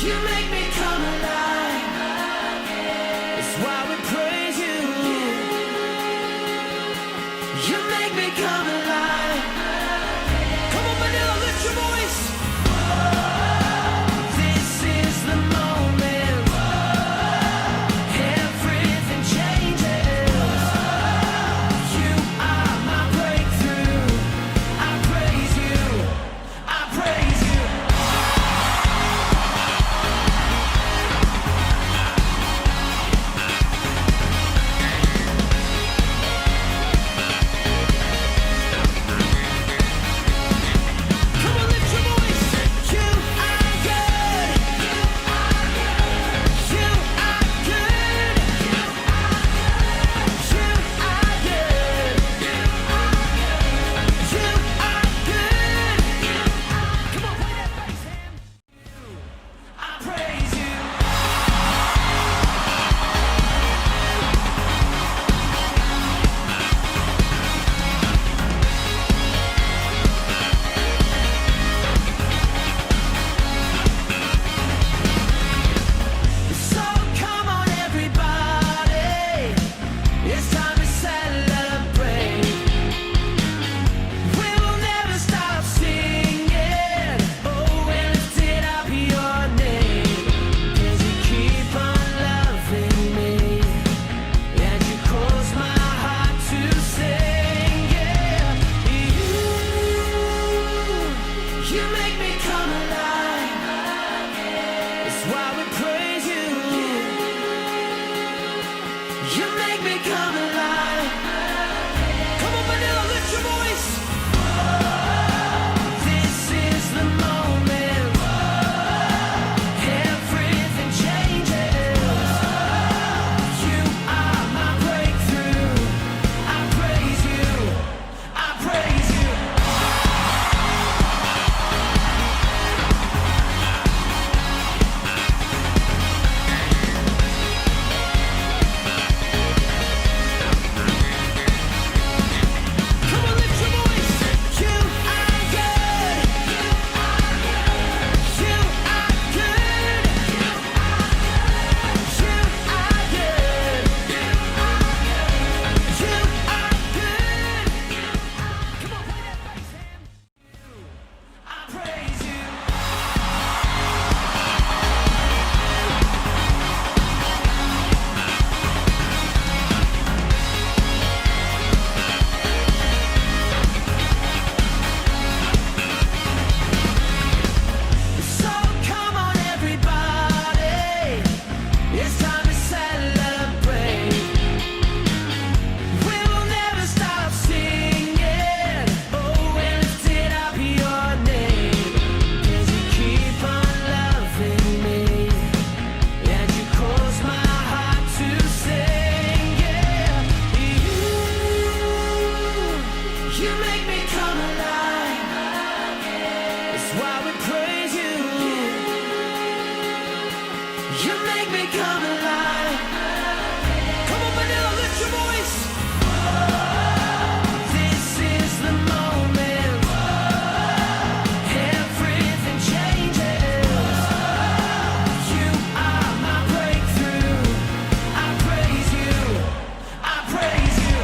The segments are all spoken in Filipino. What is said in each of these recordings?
You make me come alive. It's why we praise you. You make me come alive. Come on, Manila, lift your voice. This is the moment. Everything changes. You are my breakthrough. I praise you. I praise you. Come on, lift your voice. You are good. You are good. You are good. You are good. You are good. Come on, play that bass hand. I praise you. So come on, everybody. It's time to celebrate. We will never stop singing. Oh, and lifting up your name. 'Cause you keep on loving me. And you cause my heart to sing. Yeah. You make me come alive. It's why we praise you. You make me come alive. Come on, Manila, lift your voice. This is the moment. Everything changes. You are my breakthrough. I praise you. I praise you. Come on, lift your voice. You are good. You are good. You are good. You are good. You are good. Come on, play that bass hand. I praise you. So come on, everybody. It's time to celebrate. We will never stop singing. Oh, and lifting up your name. 'Cause you keep on loving me. And you cause my heart to sing. Yeah. You make me come alive. It's why we praise you. You make me come alive. Come on, Manila, lift your voice. This is the moment. Everything changes. You are my breakthrough. I praise you. I praise you.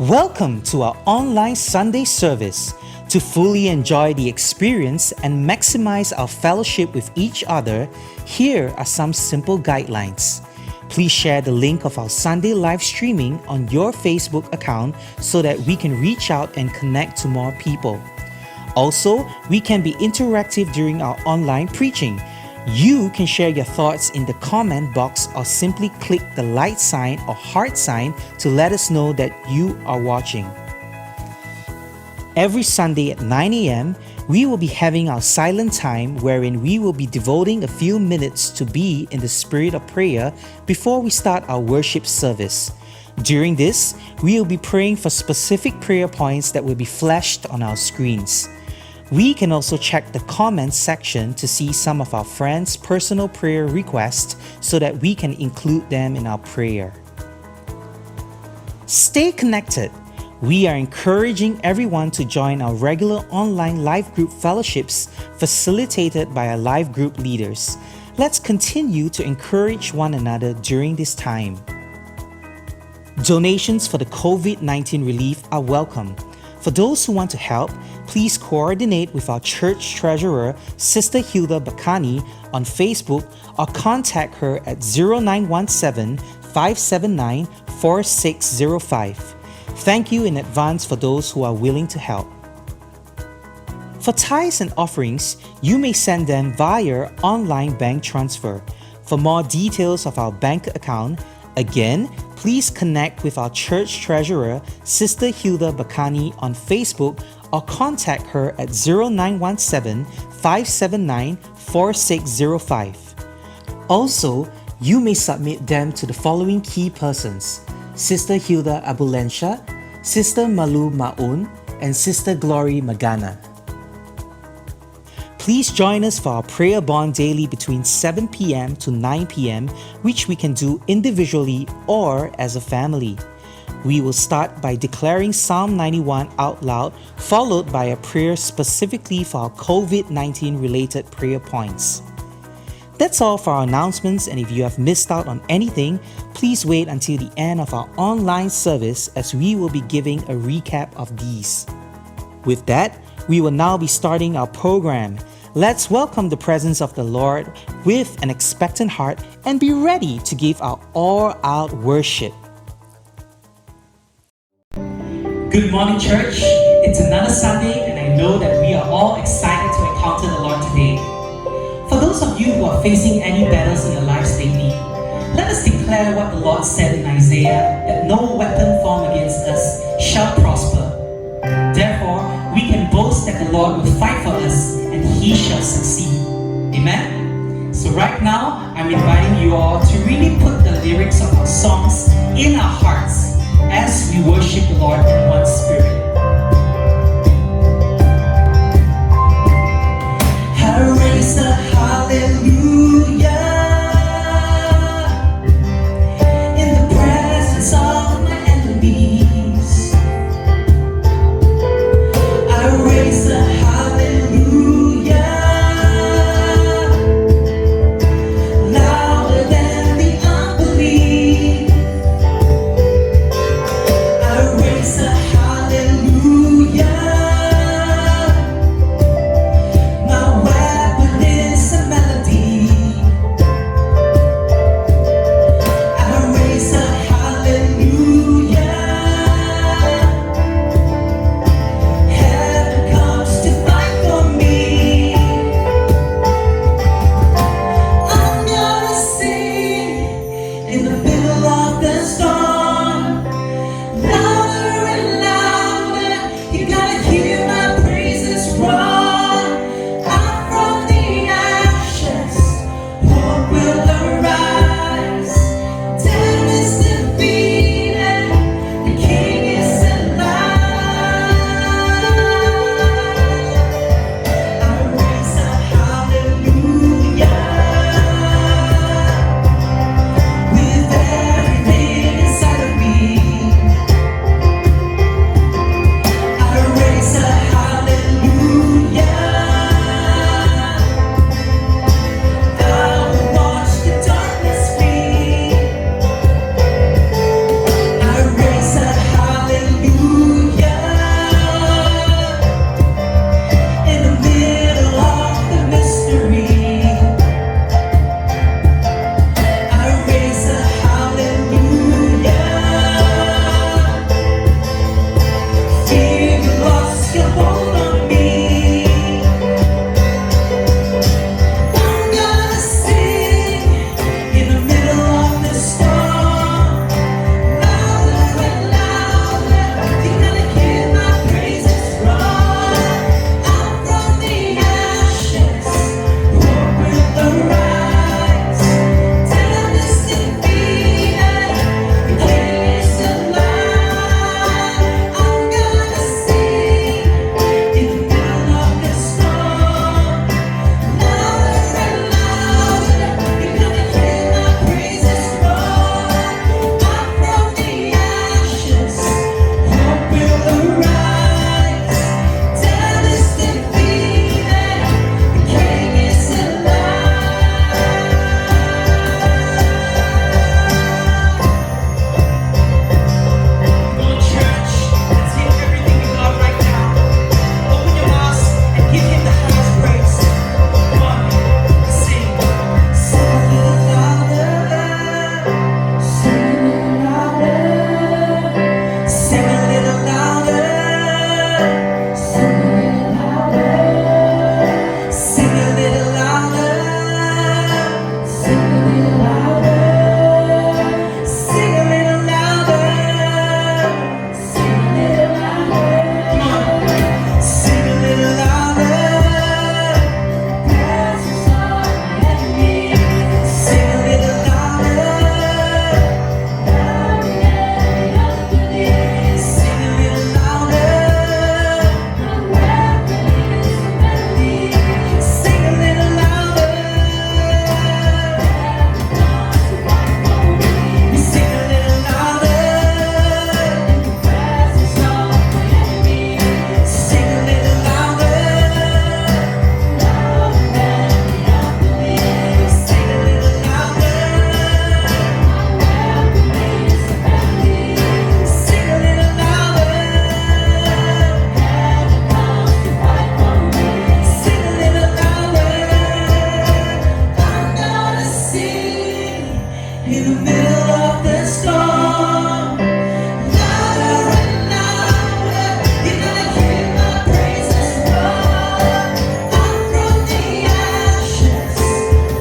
Welcome to our online Sunday service. To fully enjoy the experience and maximize our fellowship with each other, here are some simple guidelines. Please share the link of our Sunday live streaming on your Facebook account so that we can reach out and connect to more people. Also, we can be interactive during our online preaching. You can share your thoughts in the comment box or simply click the like sign or heart sign to let us know that you are watching. Every Sunday at 9 a.m., we will be having our silent time wherein we will be devoting a few minutes to be in the spirit of prayer before we start our worship service. During this, we will be praying for specific prayer points that will be flashed on our screens. We can also check the comments section to see some of our friends' personal prayer requests so that we can include them in our prayer. Stay connected. We are encouraging everyone to join our regular online live group fellowships facilitated by our live group leaders. Let's continue to encourage one another during this time. Donations for the COVID-19 relief are welcome. For those who want to help, please coordinate with our church treasurer, Sister Hilda Bakani, on Facebook or contact her at 0917-579-4605. Thank you in advance for those who are willing to help. For tithes and offerings, you may send them via online bank transfer. For more details of our bank account, again, please connect with our church treasurer, Sister Hilda Bakani, on Facebook or contact her at 0917-579-4605. Also, you may submit them to the following key persons: Sister Hilda Abulensha, Sister Malu Maun, and Sister Glory Magana. Please join us for our prayer bond daily between 7 p.m. to 9 p.m., which we can do individually or as a family. We will start by declaring Psalm 91 out loud, followed by a prayer specifically for our COVID-19 related prayer points. That's all for our announcements, and if you have missed out on anything, please wait until the end of our online service as we will be giving a recap of these. With that, we will now be starting our program. Let's welcome the presence of the Lord with an expectant heart and be ready to give our all-out worship. Good morning, church. It's another Sunday, and I know that we are all excited to encounter the Lord today. For those of you who are facing any battles in your lives lately, let us declare what the Lord said in Isaiah, that no weapon formed against us shall prosper. Therefore, we can boast that the Lord will fight for us and He shall succeed. Amen? So right now, I'm inviting you all to really put the lyrics of our songs in our hearts as we worship the Lord in one spirit. I raise a hallelujah in the presence of my enemies. I raise a hallelujah louder than the unbelief. I raise a hallelujah. My weapon is a melody. in the middle of the storm. Louder and louder, you're gonna hear my praises roar. Up from the ashes,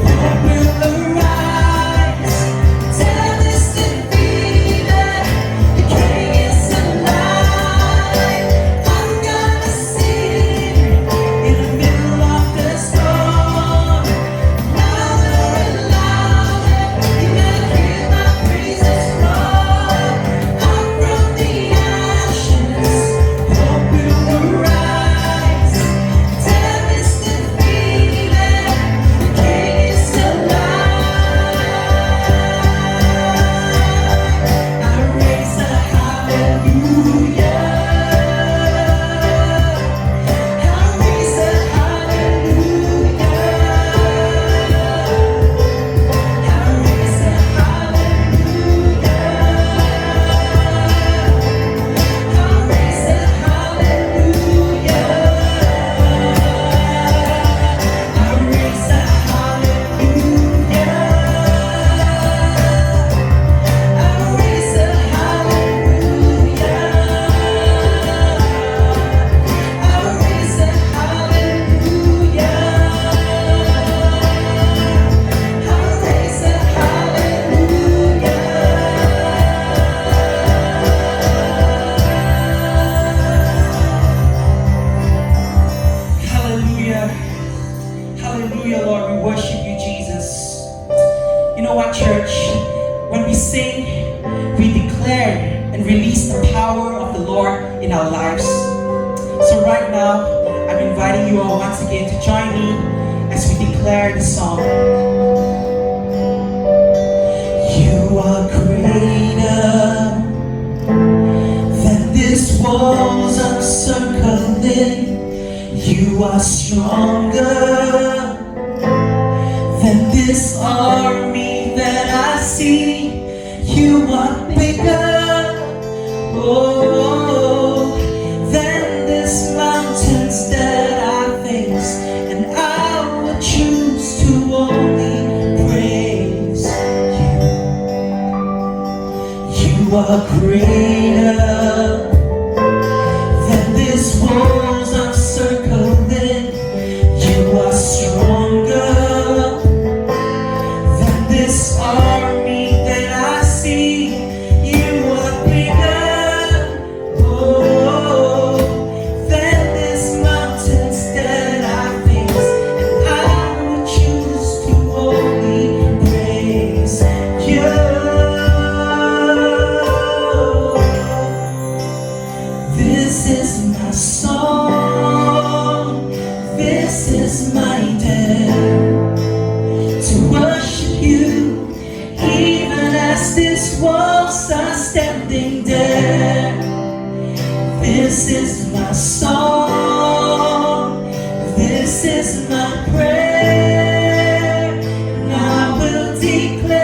hope will arise. Death is defeated, the King is alive. I'm gonna sing in the middle of the storm. Louder and louder, you're gonna hear my praises roar. Up from the ashes, hope will arise. Death is defeated, the King is alive. I raise a hallelujah. I raise a hallelujah. I raise a hallelujah. I raise a hallelujah. I raise a hallelujah. I raise a hallelujah. I raise a hallelujah. I raise a hallelujah. Hallelujah, Lord, we worship you, Jesus. You know what, church? When we sing, we declare and release the power of the Lord in our lives. So right now, I'm inviting you all once again to join me as we declare the song. You are greater than this walls I'm circling. You are stronger than this army that I see. You are bigger, oh, than this mountains that I face. And I will choose to only praise you. You are greater than this walls I'm circling. You are stronger than this army that I see. You are bigger, oh, than this mountains that I face. And I will choose to only praise you. This is my song, this is my dare, to worship you, even as these walls are standing there. This is my song, this is my prayer, and I will declare,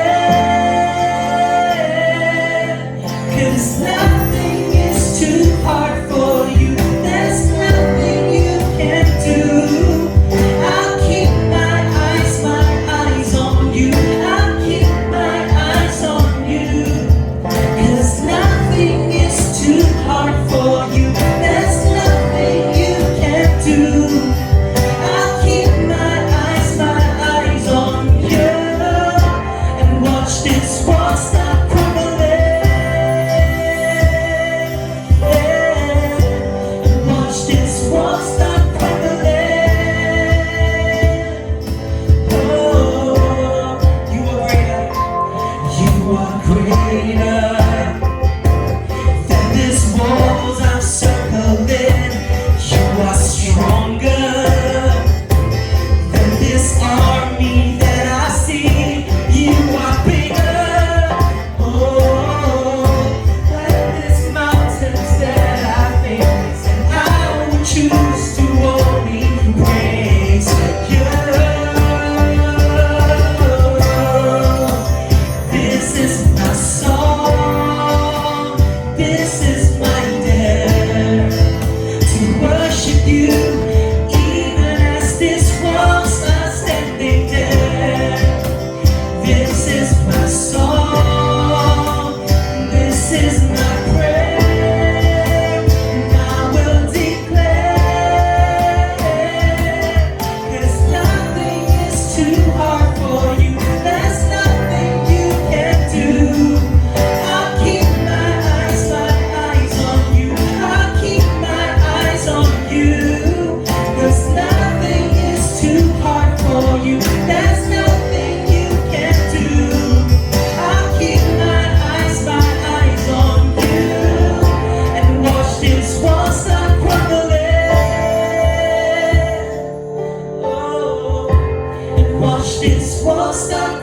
'cause nothing is too hard for you. There's nothing you can do. I'll keep my eyes on you. I'll keep my eyes on you. 'Cause nothing is too hard for you. There's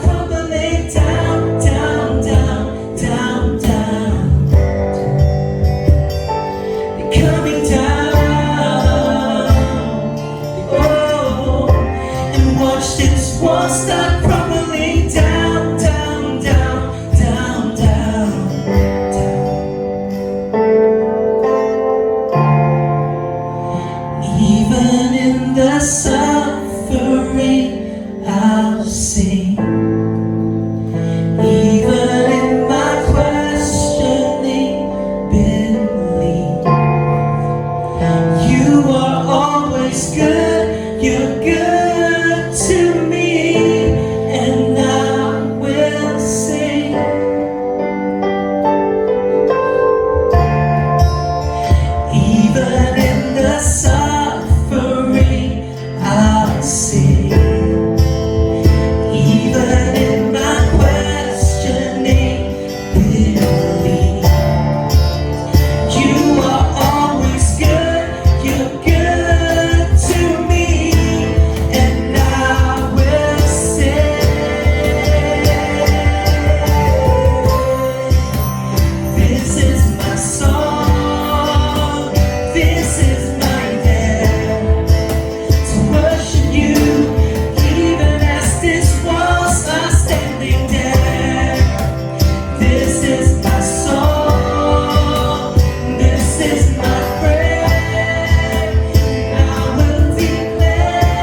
crumbling down, down, down, down, down. They're coming down. Oh, and watch this wall start crumbling down, down, down, down, down, down. Even in the suffering, I'll sing. Even in my questioning, believe. You are always good, you're good to me, and I will sing. Even in the suffering, I'll sing. Even in my questioning, believe. You are always good, you're good to me, and I will sing. This is my song, this is my dance, to worship you, even as these walls are standing there. This is my song, this is my prayer, I will declare,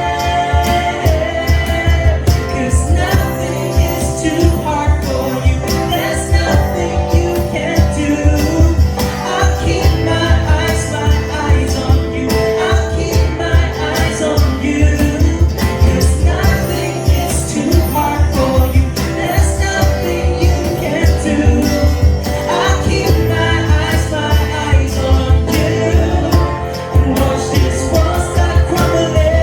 'cause nothing is too hard for you, there's nothing you can't do. I'll keep my eyes on you, I'll keep my eyes on you, 'cause nothing is too hard for you, there's nothing you can't do. I'll keep my eyes on you, and watch this wall start crumbling,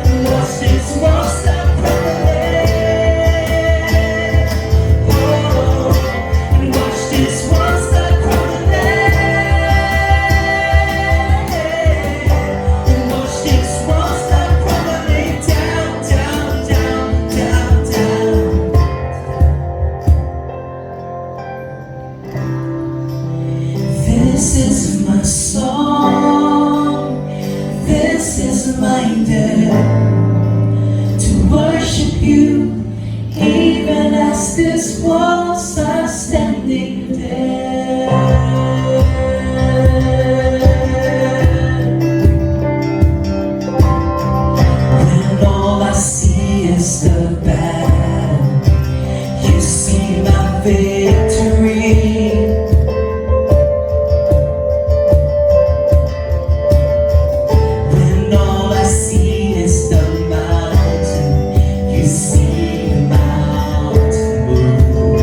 and watch this wall start crumbling, oh, and watch this wall start crumbling, and watch this wall start crumbling down, down, down, down, down. This is my song, this is my day, to worship you, even as these walls are standing there. When all I see is the bad, you see my victory. When all I see is the mountain, you see the mountain move.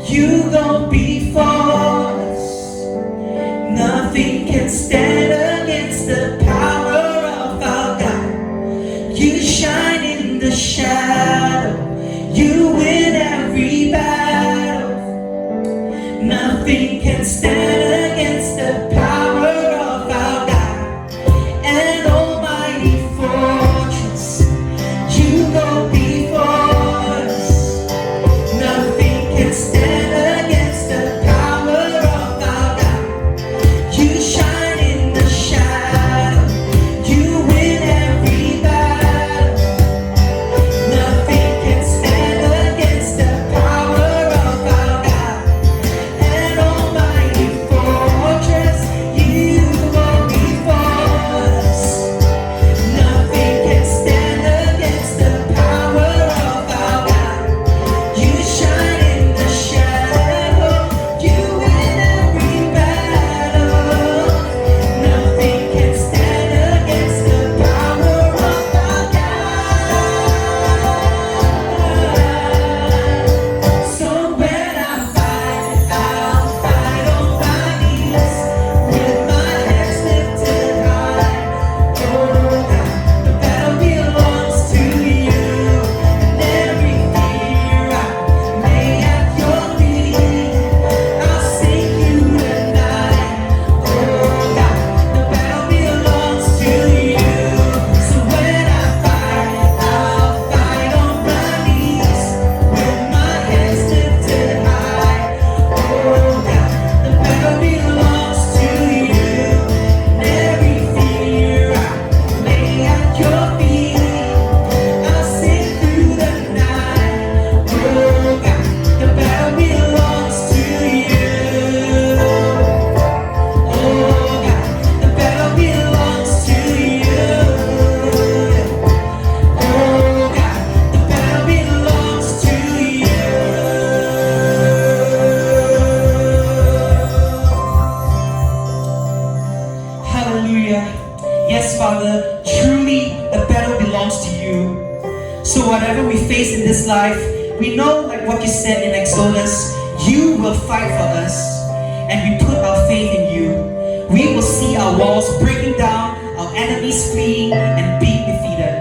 You go before us. Nothing can stand against the power of our God. You shine in the shadow. You win every battle. Nothing can stand against the power of our God. An almighty fortress. You go before us. Nothing can stand against the power of our God. You shine in the shadow. You win every battle. Nothing can stand against the power of our God. An almighty fortress. You go before us. Nothing can stand against the power of our God. You shine in the shadow. You win every battle. Nothing can stand against the power of our God. So when I fight, I'll fight on my knees with my hands lifted high. Oh God, the battle belongs to you, and every fear I lay at your feet. I'll sing you tonight. Oh God, the battle belongs to you. So when I fight, I'll fight on my knees with my hands lifted high. Oh God, the battle belongs to you, and every fear I lay at your feet. I'll sing through the night. Oh God, the battle belongs to you. Oh God, the battle belongs to you. Oh God, the battle belongs to you. Hallelujah. Yes, Father, truly the battle belongs to you. So whatever we face in this life, we know, like what you said in Exodus, you will fight for us, and we put our faith in you. We will see our walls breaking down, our enemies fleeing and being defeated.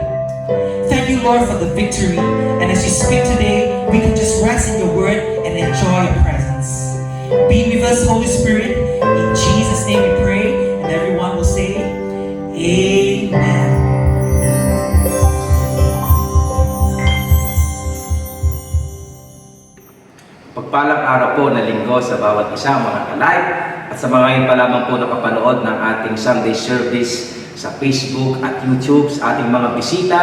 Thank you, Lord, for the victory. And as you speak today, we can just rest in your word and enjoy your presence. Be with us, Holy Spirit. In Jesus' name we pray, and everyone will say, Amen. Pagpalang araw po na linggo sa bawat isa mga ka-live at sa mga ngayon pa lamang po nakapanood ng ating Sunday service sa Facebook at YouTube sa ating mga bisita.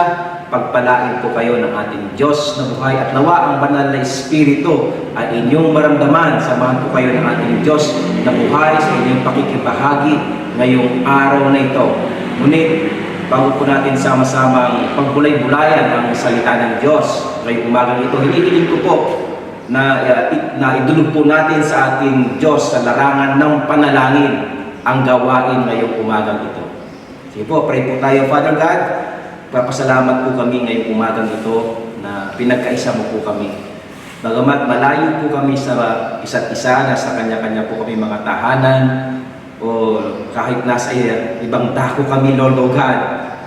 Pagpalain po kayo ng ating Diyos na buhay at nawa ang banal na Espiritu ay inyong maramdaman. Samahan po kayo ng ating Diyos na buhay sa inyong pakikibahagi ngayong araw na ito. Ngunit bago po natin sama-samang pagbulay-bulayan ang salita ng Diyos ngayong umagang ito, hinihiling ko po na idulog po natin sa ating Diyos sa larangan ng panalangin ang gawain ngayong umagang ito. Sige po, pray po tayo. Father God, papasalamat po kami ngayong umagang ito na pinagkaisa mo po kami. Bagamat malayo po kami sa isa't isa, nasa kanya-kanya po kami mga tahanan, o kahit nasa ibang dako kami, Lord O God,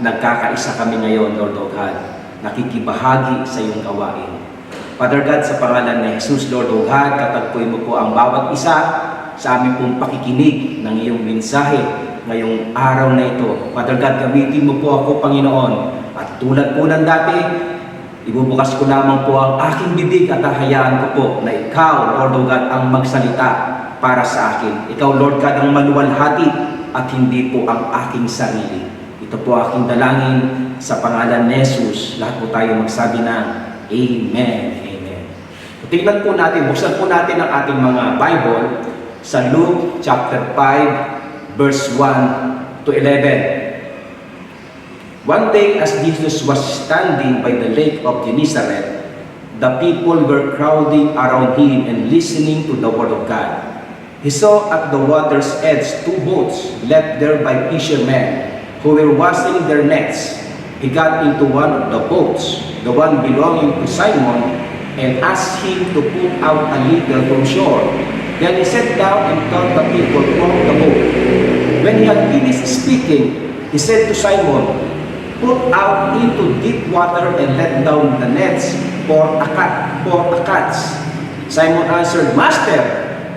nagkakaisa kami ngayon, Lord O God, nakikibahagi sa iyong gawain. Father God, sa pangalan ni Jesus, Lord O God, katagpuin mo po ang bawat isa sa aming pong pakikinig ng iyong mensahe ngayong araw na ito. Father God, gamitin mo po ako, Panginoon, at tulad po ng dati, ibubukas ko lamang po ang aking bibig at hahayaan ko po na ikaw, Lord O God, ang magsalita para sa akin. Ikaw, Lord God, ang maluwalhati at hindi po ang aking sarili. Ito po aking dalangin sa pangalan ni Jesus. Lahat po tayo magsabi ng Amen. Amen. Tingnan po natin, buksan po natin ang ating mga Bible sa Luke chapter 5 verse 1 to 11. One day as Jesus was standing by the lake of Gennesaret, the people were crowding around him and listening to the word of God. He saw at the water's edge two boats left there by fishermen who were washing their nets. He got into one of the boats, the one belonging to Simon, and asked him to put out a little from shore. Then he sat down and taught the people from the boat. When he had finished speaking, he said to Simon, "Put out into deep water and let down the nets for a catch." Simon answered, "Master,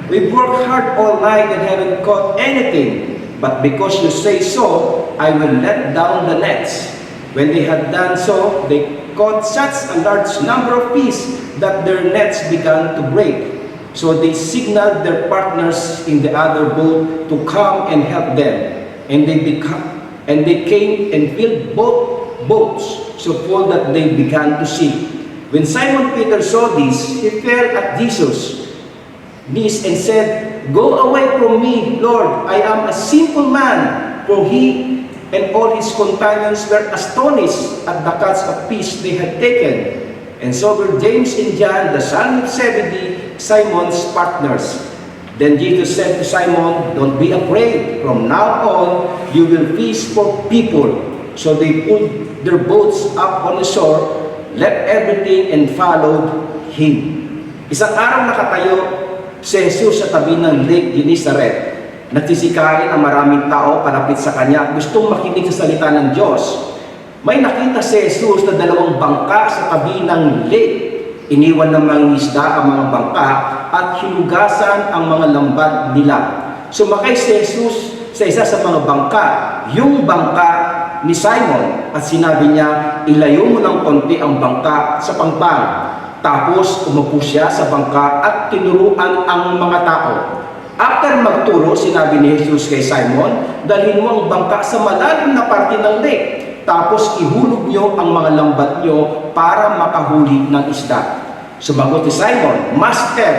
we've worked hard all night and haven't caught anything. But because you say so, I will let down the nets." When they had done so, they caught such a large number of fish that their nets began to break. So they signaled their partners in the other boat to come and help them. And they came and filled both boats so full that they began to sink. When Simon Peter saw this, he fell at Jesus' knees and said, "Go away from me, Lord, I am a sinful man." For he and all his companions were astonished at the catch of fish they had taken. And so were James and John, the son of Zebedee, Simon's partners. Then Jesus said to Simon, "Don't be afraid. From now on, you will fish for people." So they pulled their boats up on the shore, left everything, and followed him. Isang araw nakatayo si Jesus sa tabi ng Lake Gennesaret. Nagsisikain ang maraming tao palapit sa kanya at gustong makinig sa salita ng Diyos. May nakita si Jesus na dalawang bangka sa tabi ng lake. Iniwan ng mga isda ang mga bangka at hinugasan ang mga lambat nila. Sumakay si Jesus sa isa sa mga bangka, yung bangka ni Simon, at sinabi niya, "Ilayo mo ng konti ang bangka sa pangpang." Tapos umupo siya sa bangka at tinuruan ang mga tao. After magturo, sinabi ni Jesus kay Simon, "Dalhin mo ang bangka sa malalim na parte ng lake. Tapos ihulog nyo ang mga lambat nyo para makahuli ng isda." Sumagot si Simon, "Master,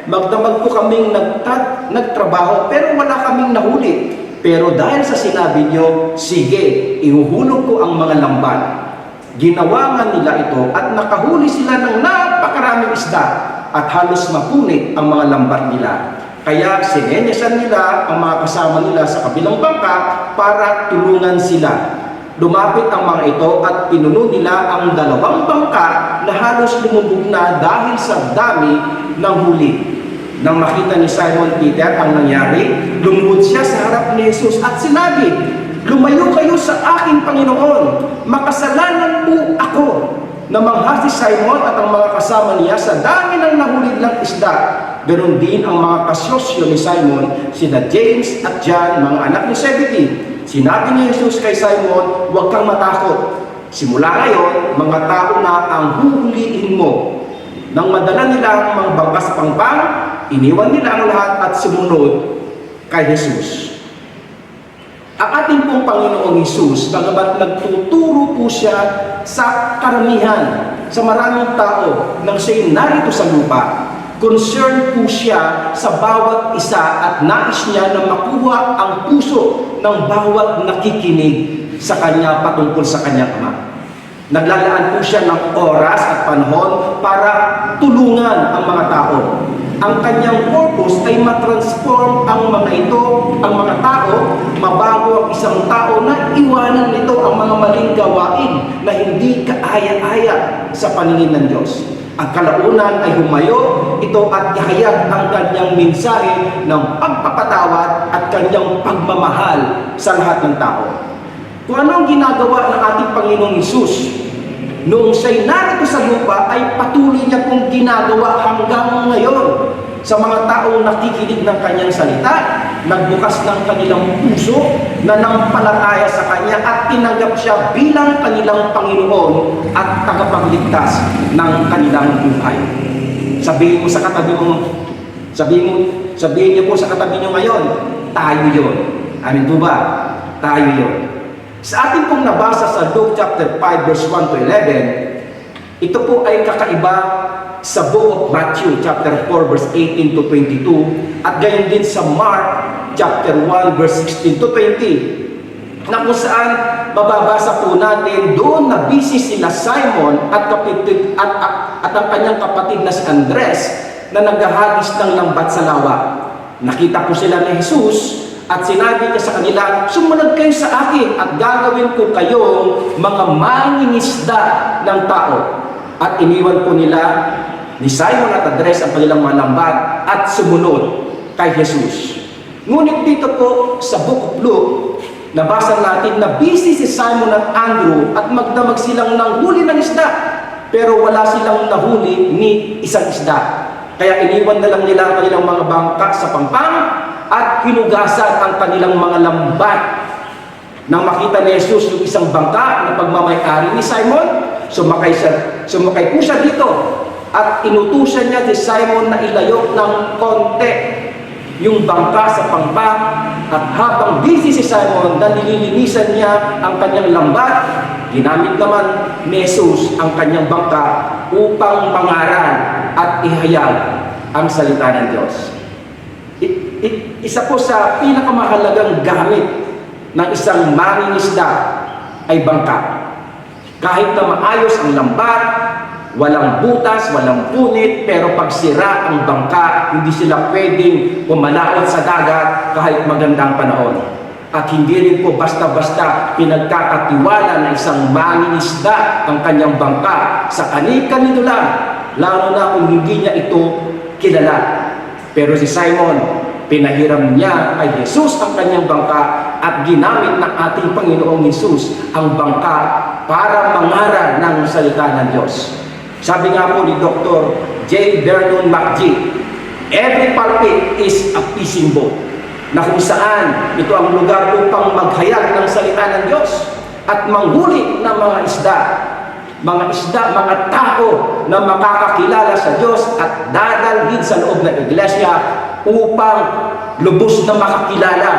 magdamag po kaming nagtrabaho pero wala kaming nahuli. Pero dahil sa sinabi nyo, sige, ihuhulog ko ang mga lambat." Ginawa nga nila ito at nakahuli sila ng napakaraming isda at halos mapunit ang mga lambat nila. Kaya sinenyasan nila ang mga kasama nila sa kabilang bangka para tulungan sila. Lumapit ang mga ito at pinuno nila ang dalawang bangka na halos lumubog na dahil sa dami ng huli. Nang makita ni Simon Peter ang nangyari, lumuhod siya sa harap ni Jesus at sinabi, "Lumayo kayo sa aking Panginoon, makasalanan po ako." Namangha si Simon at ang mga kasama niya sa dami ng nahuli ng isda. Ganon din ang mga kasosyo ni Simon, sina James at John, mga anak ni Zebedee. Sinabi ni Jesus kay Simon, "Huwag kang matakot. Simula ngayon, mga tao na ang huhulihin mo." Nang madala nila ang mga bangka sa pangpang, iniwan nila ang lahat at sumunod kay Jesus. Ang ating pong Panginoong Jesus, bagamat nagtuturo po siya sa karamihan, sa maraming tao, nang siya'y narito sa lupa, concerned po siya sa bawat isa at nais niya na makuha ang puso ng bawat nakikinig sa kanya patungkol sa kanyang Ama. Naglalaan po siya ng oras at panahon para tulungan ang mga tao. Ang kanyang purpose ay matransform ang mga ito, ang mga tao, mabago ang isang tao na iwanan nito ang mga maling gawain na hindi kaaya-aya sa paningin ng Diyos. Ang kalaunan ay humayo ito at ihayag ang kanyang mensahe ng pagpapatawad at kanyang pagmamahal sa lahat ng tao. Kung ano ang ginagawa ng ating Panginoong Hesus noong siya'y narito sa lupa ay patuloy niya pong ginagawa hanggang ngayon sa mga taong nakikinig ng kanyang salita, nagbukas ng kanilang puso, nanampalataya sa kanya at tinanggap siya bilang kanilang Panginoon at tagapagligtas ng kanilang buhay. Sabihin mo sa katabi mo, sabihin niyo po sa katabi niyo ngayon, tayo yun. Amin po ba? Tayo yun. Sa ating pong nabasa sa Luke chapter 5 verse 1 to 11, ito po ay kakaiba sa book of Matthew chapter 4 verse 18 to 22 at gayon din sa Mark chapter 1 verse 16 to 20, na kung saan mababasa po natin doon na busy sila Simon at ang kanyang kapatid na si Andres na naghahagis ng lambat sa lawa. Nakita po sila ni Jesus at sinabi niya sa kanila, "Sumunod kayo sa akin at gagawin ko kayong mga mangingisda ng tao." At iniwan po nila ni Simon at Andres ang kanilang mga lambat at sumunod kay Jesus. Ngunit dito po sa Book of Luke, nabasa natin na busy si Simon at Andrew at magdamag silang nanghuli ng isda, pero wala silang nahuli ni isang isda. Kaya iniwan na lang nila ang kanilang mga bangka sa pampang at hinugasan ang kanilang mga lambat. Nang makita ni Jesus yung isang bangka na pagmamayari ni Simon, sumakay po siya dito at inutusan niya si Simon na ilayo ng konti yung bangka sa pampang, at habang busy si Simon na nililinisan niya ang kanyang lambat, ginamit naman ni Jesus ang kanyang bangka upang pangaral at ihayag ang salita ng Diyos. Isa po sa pinakamahalagang gamit ng isang mangingisda ay bangka. Kahit na maayos ang lambat, walang butas, walang punit, pero pag sira ang bangka, hindi sila pwedeng pumalaot sa dagat kahit magandang panahon. At hindi rin po basta-basta pinagkakatiwala ng isang mangingisda ang kanyang bangka sa kani-kanino lang, lalo na kung hindi niya ito kilala. Pero si Simon, pinahiram niya kay Jesus ang kanyang bangka at ginamit ng ating Panginoong Jesus ang bangka para mangaral ng salita ng Diyos. Sabi nga po ni Dr. J. Vernon McGee, every pulpit is a fishing boat, na kung saan ito ang lugar upang maghayag ng salita ng Diyos at manghuli ng mga isda, mga tao na makakakilala sa Diyos at dadalhin sa loob ng iglesia upang lubos na makakilala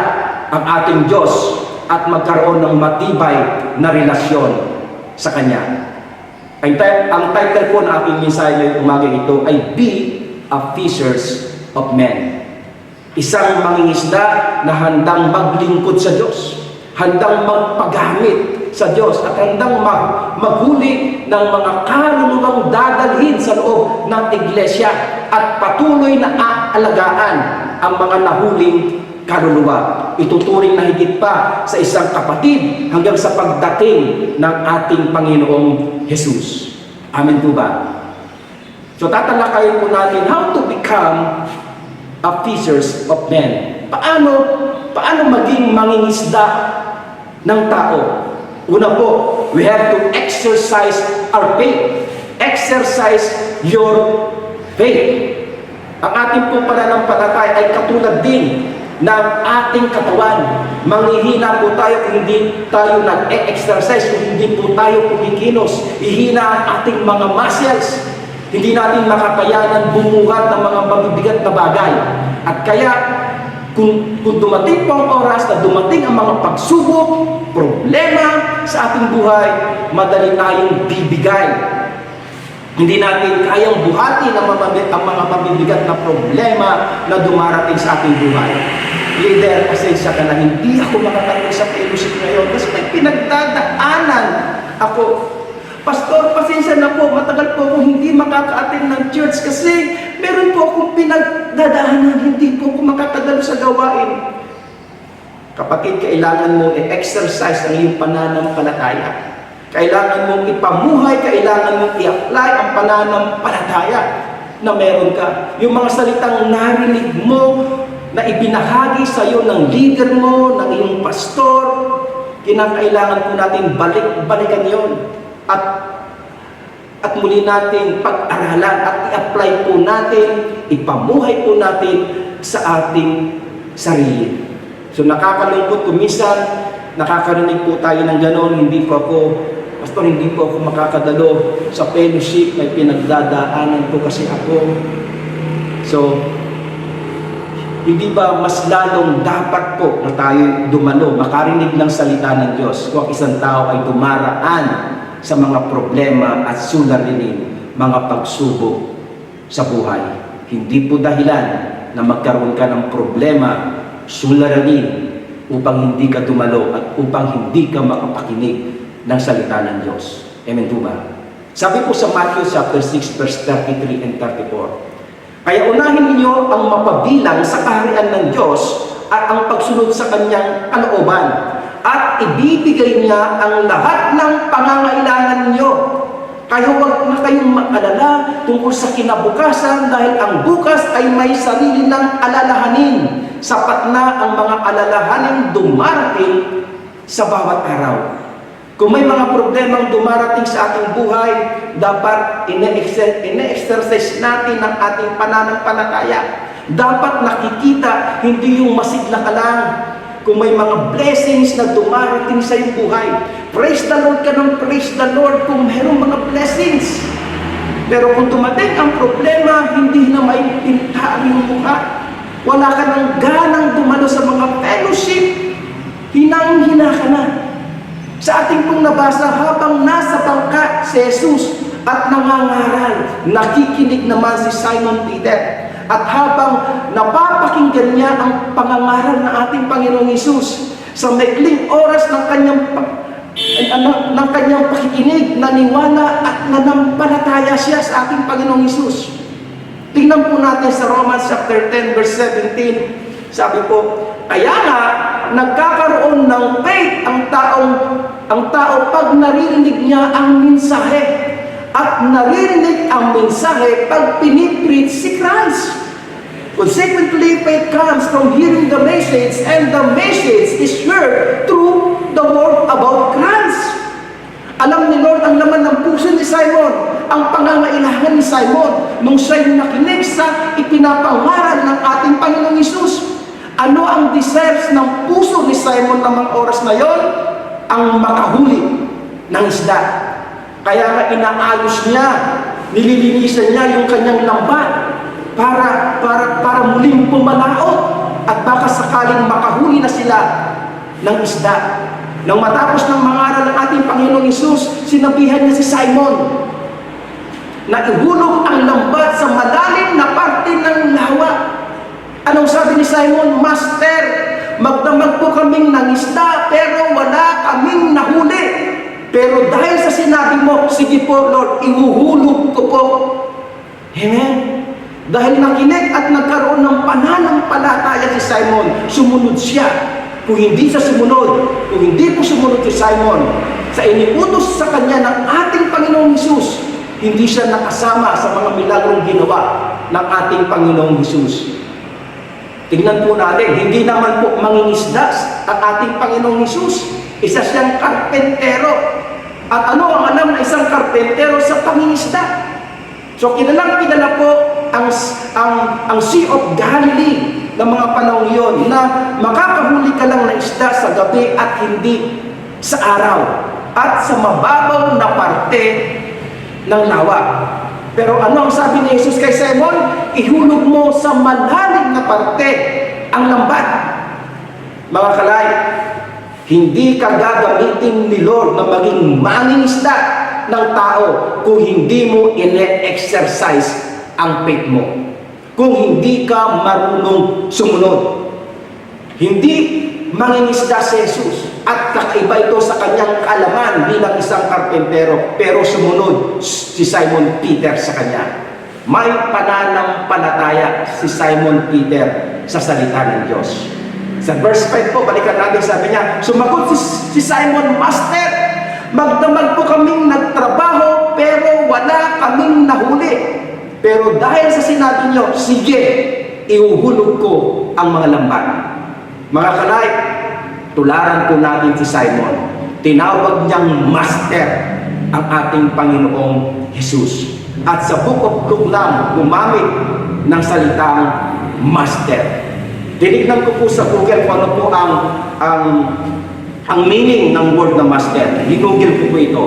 ang ating Diyos at magkaroon ng matibay na relasyon sa Kanya. Ang title po ng aking mensahe ngayong umaga ito ay Be a Fishers of Men. Isang mangingisda na handang maglingkod sa Diyos, handang magpagamit sa Diyos, at handang maghuli ng mga kaluluwang dadalhin sa loob ng iglesia at patuloy na aalagaan ang mga nahuling kaluluwa. Ituturing na higit pa sa isang kapatid hanggang sa pagdating ng ating Panginoong Jesus. Amen po ba? So tatalakayin po natin how to become a fishers of men. Paano maging mangingisda ng tao? Una po, we have to exercise our faith. Exercise your faith. Ang ating po pananampalataya ay katulad din ng ating katawan. Manghihina po tayo kung hindi tayo nag-exercise, kung hindi po tayo kumikilos. Ihina ang ating mga muscles. Hindi natin makakayanan bumuhat ng mga mabibigat na bagay. At kaya, kung dumating po ang oras na dumating ang mga pagsubok, problema sa ating buhay, madali tayong bibigay. Hindi natin kayang buhatin ang mga mabibigat na problema na dumarating sa ating buhay. Leader, pasensya ka na, hindi ako makatagal sa fellowship ngayon kasi may pinagdadaanan ako. Pastor, pasensya na po, matagal po ako hindi makaka-attend ng church kasi meron po akong pinagdadaanan, hindi po ako makakadalo sa gawain. Kapatid, kailangan mo i-exercise ang iyong pananampalataya. Kailangan mong ipamuhay, kailangan mong i-apply ang pananampalataya na meron ka. Yung mga salitang narinig mo, na ibinahagi sa iyo ng leader mo, ng iyong pastor, kinakailangan po natin balikan yon at muli natin pag-aralan at i-apply po natin, ipamuhay po natin sa ating sarili. So nakakalungkot kung minsan, nakakarinig po tayo ng gano'n, hindi po ako, pastor, hindi po ako makakadalo sa fellowship, may pinagdadaanan po kasi ako. So, hindi ba mas lalong dapat po na tayo dumalo, makarinig ng salita ng Diyos kung isang tao ay dumaraan sa mga problema at suliranin, mga pagsubok sa buhay. Hindi po dahilan na magkaroon ka ng problema, suliranin, upang hindi ka dumalo at upang hindi ka makapakinig ng salita ng Diyos. Amen po ba? Sabi po sa Matthew chapter 6 verse 33 and 34, kaya unahin ninyo ang mapabilang sa kaharian ng Diyos at ang pagsunod sa Kanyang kalooban, at ibibigay niya ang lahat ng pangangailangan ninyo. Kaya huwag na kayong mag-alala tungkol sa kinabukasan dahil ang bukas ay may sarili ng alalahanin. Sapat na ang mga alalahanin dumarating sa bawat araw. Kung may mga problemang dumarating sa ating buhay, dapat ine-exercise natin ang ating pananampalataya. Dapat nakikita, hindi yung masigla ka lang. Kung may mga blessings na dumarating sa iyong buhay, praise the Lord ka ng praise the Lord kung mayroong mga blessings. Pero kung dumating ang problema, hindi na may pinta ang mukha. Wala ka ng ganang dumalo sa mga fellowship, hinang-hina ka na. Sa ating pong nabasa, habang nasa bangka si Jesus at nangangaral, nakikinig naman si Simon Peter. At habang napapakinggan niya ang pangangaral ng ating Panginoong Hesus, sa maikling oras ng kanyang pakikinig, naniwala at nanampalataya siya sa ating Panginoong Hesus. Tingnan po natin sa Romans chapter 10 verse 17. Sabi po, kaya nga nagkakaroon ng faith ang tao pag naririnig niya ang mensahe. At naririnig ang mensahe pag pinipreach si Christ. Consequently, faith comes from hearing the message, and the message is heard through the word about Christ. Alam ni Lord ang laman ng puso ni Simon, ang pangangailangan ni Simon nung siya'y nakinig sa ipinapangaral ng ating Panginoong Hesus. Ano ang desires ng puso ni Simon namang oras na yon? Ang makahuli ng isda. Kaya nga inaayos niya, nililinisan niya yung kanyang lambat para muling pumalaot at baka sakaling makahuli na sila ng isda. Nang matapos ng mangaral ng ating Panginoong Hesus, sinabihan niya si Simon na ihulog ang lambat sa malalim na parte ng lawa. Anong sabi ni Simon? Master, magdamag po kaming ng isda pero wala kaming nahuli. Pero dahil sa sinabi mo, sige po Lord, ihuhulog ko po. Amen? Dahil nakinig at nagkaroon ng pananampalataya si Simon, sumunod siya. Kung hindi siya sumunod, kung hindi po sumunod si Simon sa iniutos sa kanya ng ating Panginoong Hesus, hindi siya nakasama sa mga milagrong ginawa ng ating Panginoong Hesus. Tingnan po natin, hindi naman po mangingisda ang ating Panginoong Hesus. Isa siyang karpentero. At ano ang alam na isang karpentero sa pangingisda? So kilala po ang Sea of Galilee ng mga panahon iyon na makakahuli ka lang na isda sa gabi at hindi sa araw at sa mababaw na parte ng lawa. Pero ano ang sabi ni Jesus kay Simon? Ihulog mo sa malalim na parte ang lambat. Mga kalay, hindi ka gagamitin ni Lord na maging mangingisda ng tao kung hindi mo ine-exercise ang faith mo. Kung hindi ka marunong sumunod. Hindi mangingisda si Jesus at kakaiba ito sa kanyang kaalaman bilang isang karpentero, pero sumunod si Simon Peter sa kanya. May pananampalataya si Simon Peter sa salita ng Diyos. Sa verse 5 po, balikan natin, sabi niya, sumagot si Simon, Master, magdamag po kaming nagtrabaho pero wala kaming nahuli. Pero dahil sa sinabi niyo, sige, ihuhulog ko ang mga lambat. Mga kalay, tularan po natin si Simon. Tinawag niyang Master ang ating Panginoong Hesus. At sa Book of Luke lang, gumamit ng salitang Master. Tinignan ko po sa Google kung ano po ang meaning ng word na master. Ginugil ko po ito.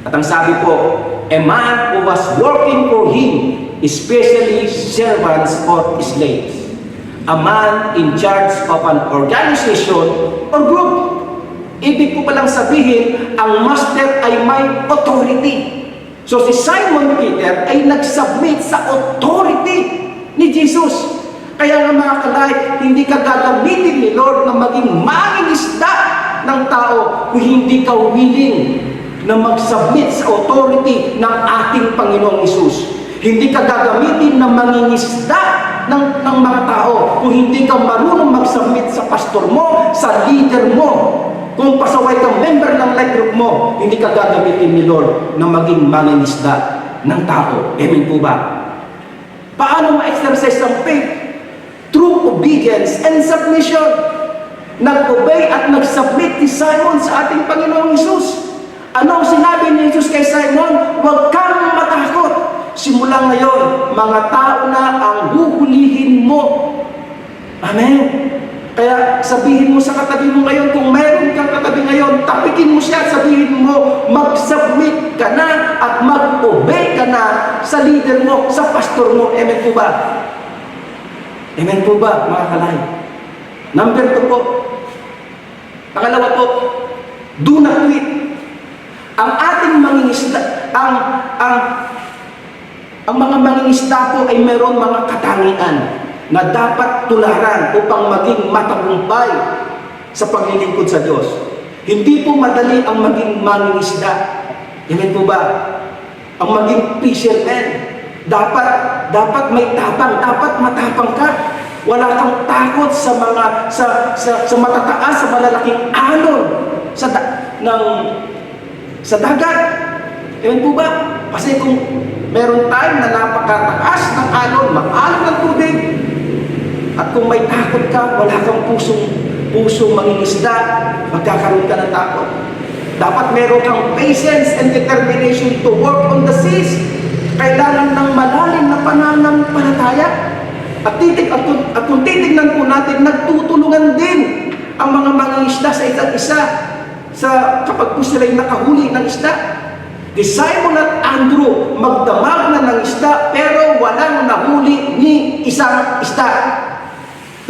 At ang sabi po, a man who was working for him, especially servants or slaves. A man in charge of an organization or group. Ibig ko palang sabihin, ang master ay may authority. So si Simon Peter ay nag-submit sa authority ni Jesus. Kaya nga mga kalay, hindi ka gagamitin ni Lord na maging mangingisda ng tao kung hindi ka willing na mag-submit sa authority ng ating Panginoong Hesus. Hindi ka gagamitin na mangingisda ng mga tao kung hindi ka marunong mag-submit sa pastor mo, sa leader mo. Kung pasaway kang member ng life group mo, hindi ka gagamitin ni Lord na maging mangingisda ng tao. Amen po ba? Paano ma-exercise ang faith? Through obedience and submission. Nag-obey at nag-submit si Simon sa ating Panginoong Hesus. Ano ang sinabi ni Jesus kay Simon? Huwag kang matakot. Simula ngayon, mga tao na ang huhulihin mo. Amen. Kaya sabihin mo sa katabi mo ngayon, kung mayroon kang katabi ngayon, tapikin mo siya, sabihin mo, mag-submit ka na at mag-obey ka na sa leader mo, sa pastor mo. Amen po ba? Amen po ba, mga kalay? Number 2 po. Pangalawa po, do not quit. Ang ating mangingisda, ang mga mangingisda po ay mayroon mga katangian na dapat tularan upang maging matagumpay sa paglilingkod sa Diyos. Hindi po madali ang maging mangingisda. Amen po ba? Ang maging fisherman, dapat may tapang, dapat matapang ka. Wala kang takot sa mga sa matataas, sa malalaking alon sa dagat. Amen po ba? Kasi kung meron time na napakataas ng alon, mag-alon ng tubig, at kung may takot ka, wala kang pusong mangingisda, magkakaroon ka ng takot. Dapat meron kang patience and determination to work on the seas. Kailangan ng malalim na pananampalataya. At kung titignan po natin, nagtutulungan din ang mga mangingisda sa isa't isa kapag po sila'y nakahuli ng isda. Si Simon at Andrew magdamag na ng isda pero walang nahuli ni isang isda.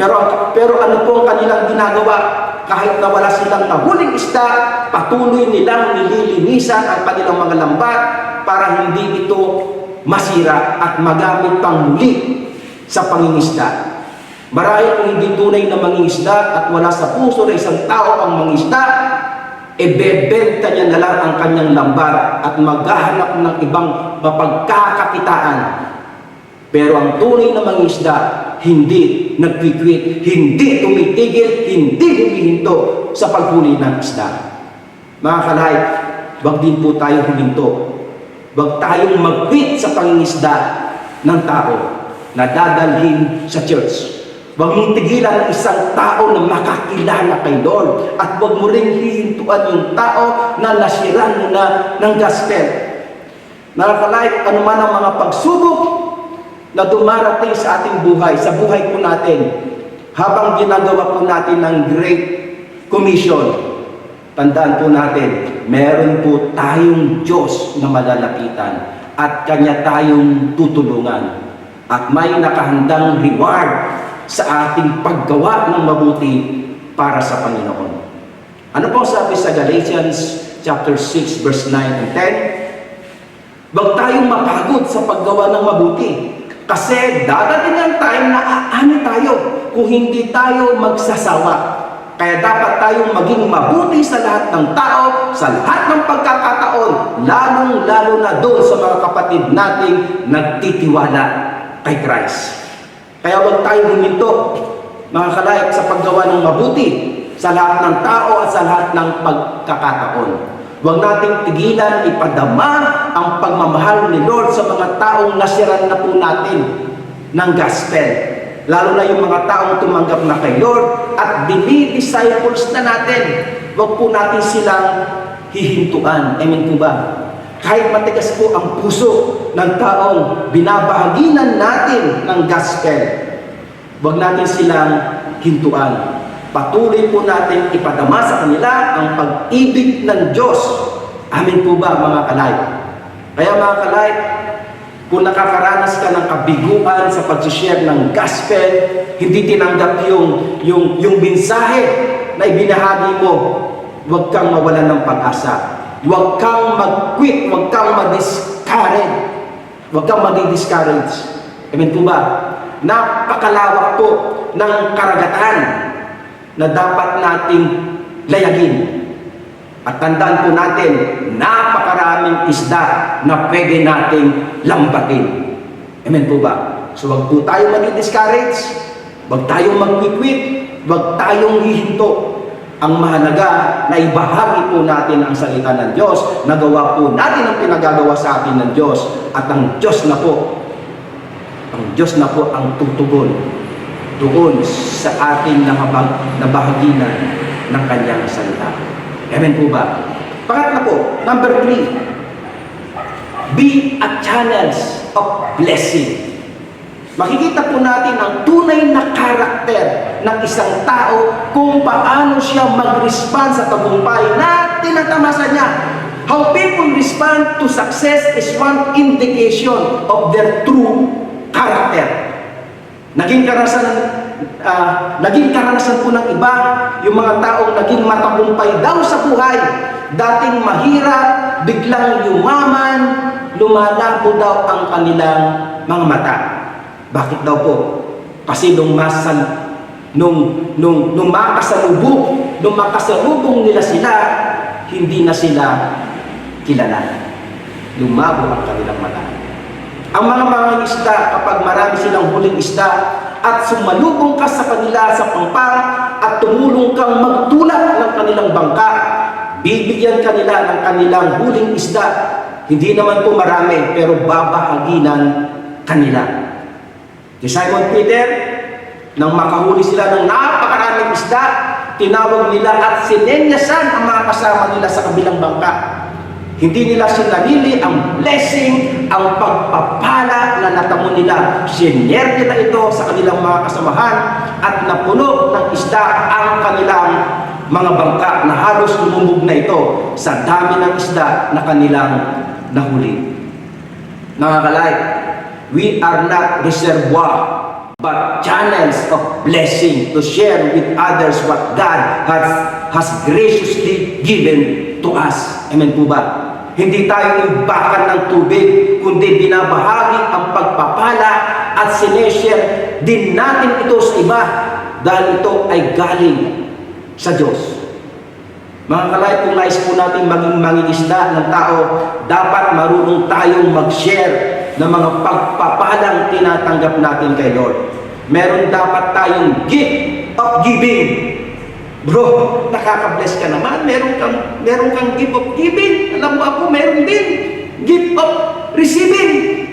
Pero ano po ang kanilang ginagawa? Kahit na wala silang nahuling isda, patuloy nilang nililinisan ang kanilang mga lambat para hindi ito masira at magamit pang muli sa pangingisda. Marahil kung hindi tunay na mangingisda at wala sa puso na isang tao ang mangingisda, ibebenta niya na lang ang kanyang lambat at maghahanap ng ibang mapagkakakitaan. Pero ang tunay na mangingisda, hindi nagquiquit, hindi tumitigil, hindi humihinto sa paghuli ng isda. Mga kalay, wag din po tayo huminto. Wag tayong mag-quit sa pangingisda ng tao na dadalhin sa church. Huwag mong tigilan ang isang tao na makakilala kay Lord at huwag mo rin hihintuan yung tao na nasiran mo na ng gospel. Nakakalive, ano man ang mga pagsubok na dumarating sa ating buhay, sa buhay po natin, habang ginagawa po natin ng Great Commission, tandaan po natin, meron po tayong Diyos na malalapitan at Kanya tayong tutulungan. At may nakahandang reward sa ating paggawa ng mabuti para sa Panginoon. Ano po sabi sa Galatians chapter 6 verse 9 and 10? Huwag tayong mapagod sa paggawa ng mabuti kasi dadating ang time na aani tayo kung hindi tayo magsasawa. Kaya dapat tayong maging mabuti sa lahat ng tao, sa lahat ng pagkakataon, lalong-lalo na doon sa mga kapatid nating nagtitiwala kay Christ. Kaya huwag tayo huminto, mga kalayat, sa paggawa ng mabuti sa lahat ng tao at sa lahat ng pagkakataon. Huwag nating tigilan, ipadama ang pagmamahal ni Lord sa mga taong nasiran na po natin ng gospel. Lalo na yung mga taong tumanggap na kay Lord at dinidisciples na natin. Huwag po natin silang hihintuan. Amen po ba? Kahit matigas po ang puso ng taong binabahaginan natin ng gospel, huwag natin silang hintuan. Patuloy po natin ipadama sa kanila ang pag-ibig ng Diyos. Amin po ba, mga kalay? Kaya mga kalay, kung nakakaranas ka ng kabiguan sa pag-share ng gospel, hindi tinanggap yung mensahe na ibinahagi mo, huwag kang mawalan ng pag-asa. Huwag kang mag-quit, huwag kang ma-discourage. Huwag kang ma-discourage. Amen po ba? Napakalawak po ng karagatan na dapat nating layagin. At tandaan po natin, napakaraming isda na pwede nating lambatin. Amen po ba? So huwag po tayo ma-discourage, huwag tayong mag-quit, huwag tayong hihinto. Ang mahalaga na ibahagi po natin ang salita ng Diyos, nagawa po natin ang pinagagawa sa atin ng Diyos, at ang Diyos na po ang tutugon doon sa ating nabahaginan ng kanyang salita. Amen po ba? Pangatlo po, number 3, be a channels of blessing. Makikita po natin ang tunay na karakter ng isang tao kung paano siya mag-respond sa tagumpay na tinatamasa niya. How people respond to success is one indication of their true character. Naging karanasan po ng iba yung mga taong naging matagumpay daw sa buhay. Dating mahirap, biglang yumaman, lumalabo daw ang kanilang mga mata. Bakit daw po? Kasi nung makasalubong nila sila, hindi na sila kilala. Lumabo ang kanilang mata. Ang mga isda, kapag marami silang huling isda at sumalubong ka sa kanila sa pampang at tumulong kang magtulak ng kanilang bangka, bibigyan kanila ng kanilang huling isda. Hindi naman po marami, pero babahaginan kanila. Si Simon Peter, nang makahuli sila ng napakaraming isda, tinawag nila at sinenyasan ang mga kasama nila sa kabilang bangka. Hindi nila sinarili ang blessing, ang pagpapala na natamo nila. Sinyer nila ito sa kanilang mga kasamahan at napuno ng isda ang kanilang mga bangka na halos lumubog na ito sa dami ng isda na kanilang nahuli. Nakakalay, we are not reservoir but channels of blessing to share with others what God has graciously given to us. Amen po ba? Hindi tayo ibakan ng tubig, kundi binabahagi ang pagpapala at sineshare din natin ito sa iba dahil ito ay galing sa Diyos. Mga kalay, kung nais po natin maging mangingisda ng tao, dapat marunong tayong mag-share ng mga pagpapalang tinatanggap natin kay Lord. Meron dapat tayong gift of giving. Bro, nakaka-bless ka naman. Meron kang gift of giving. Alam mo ako, meron din gift of receiving.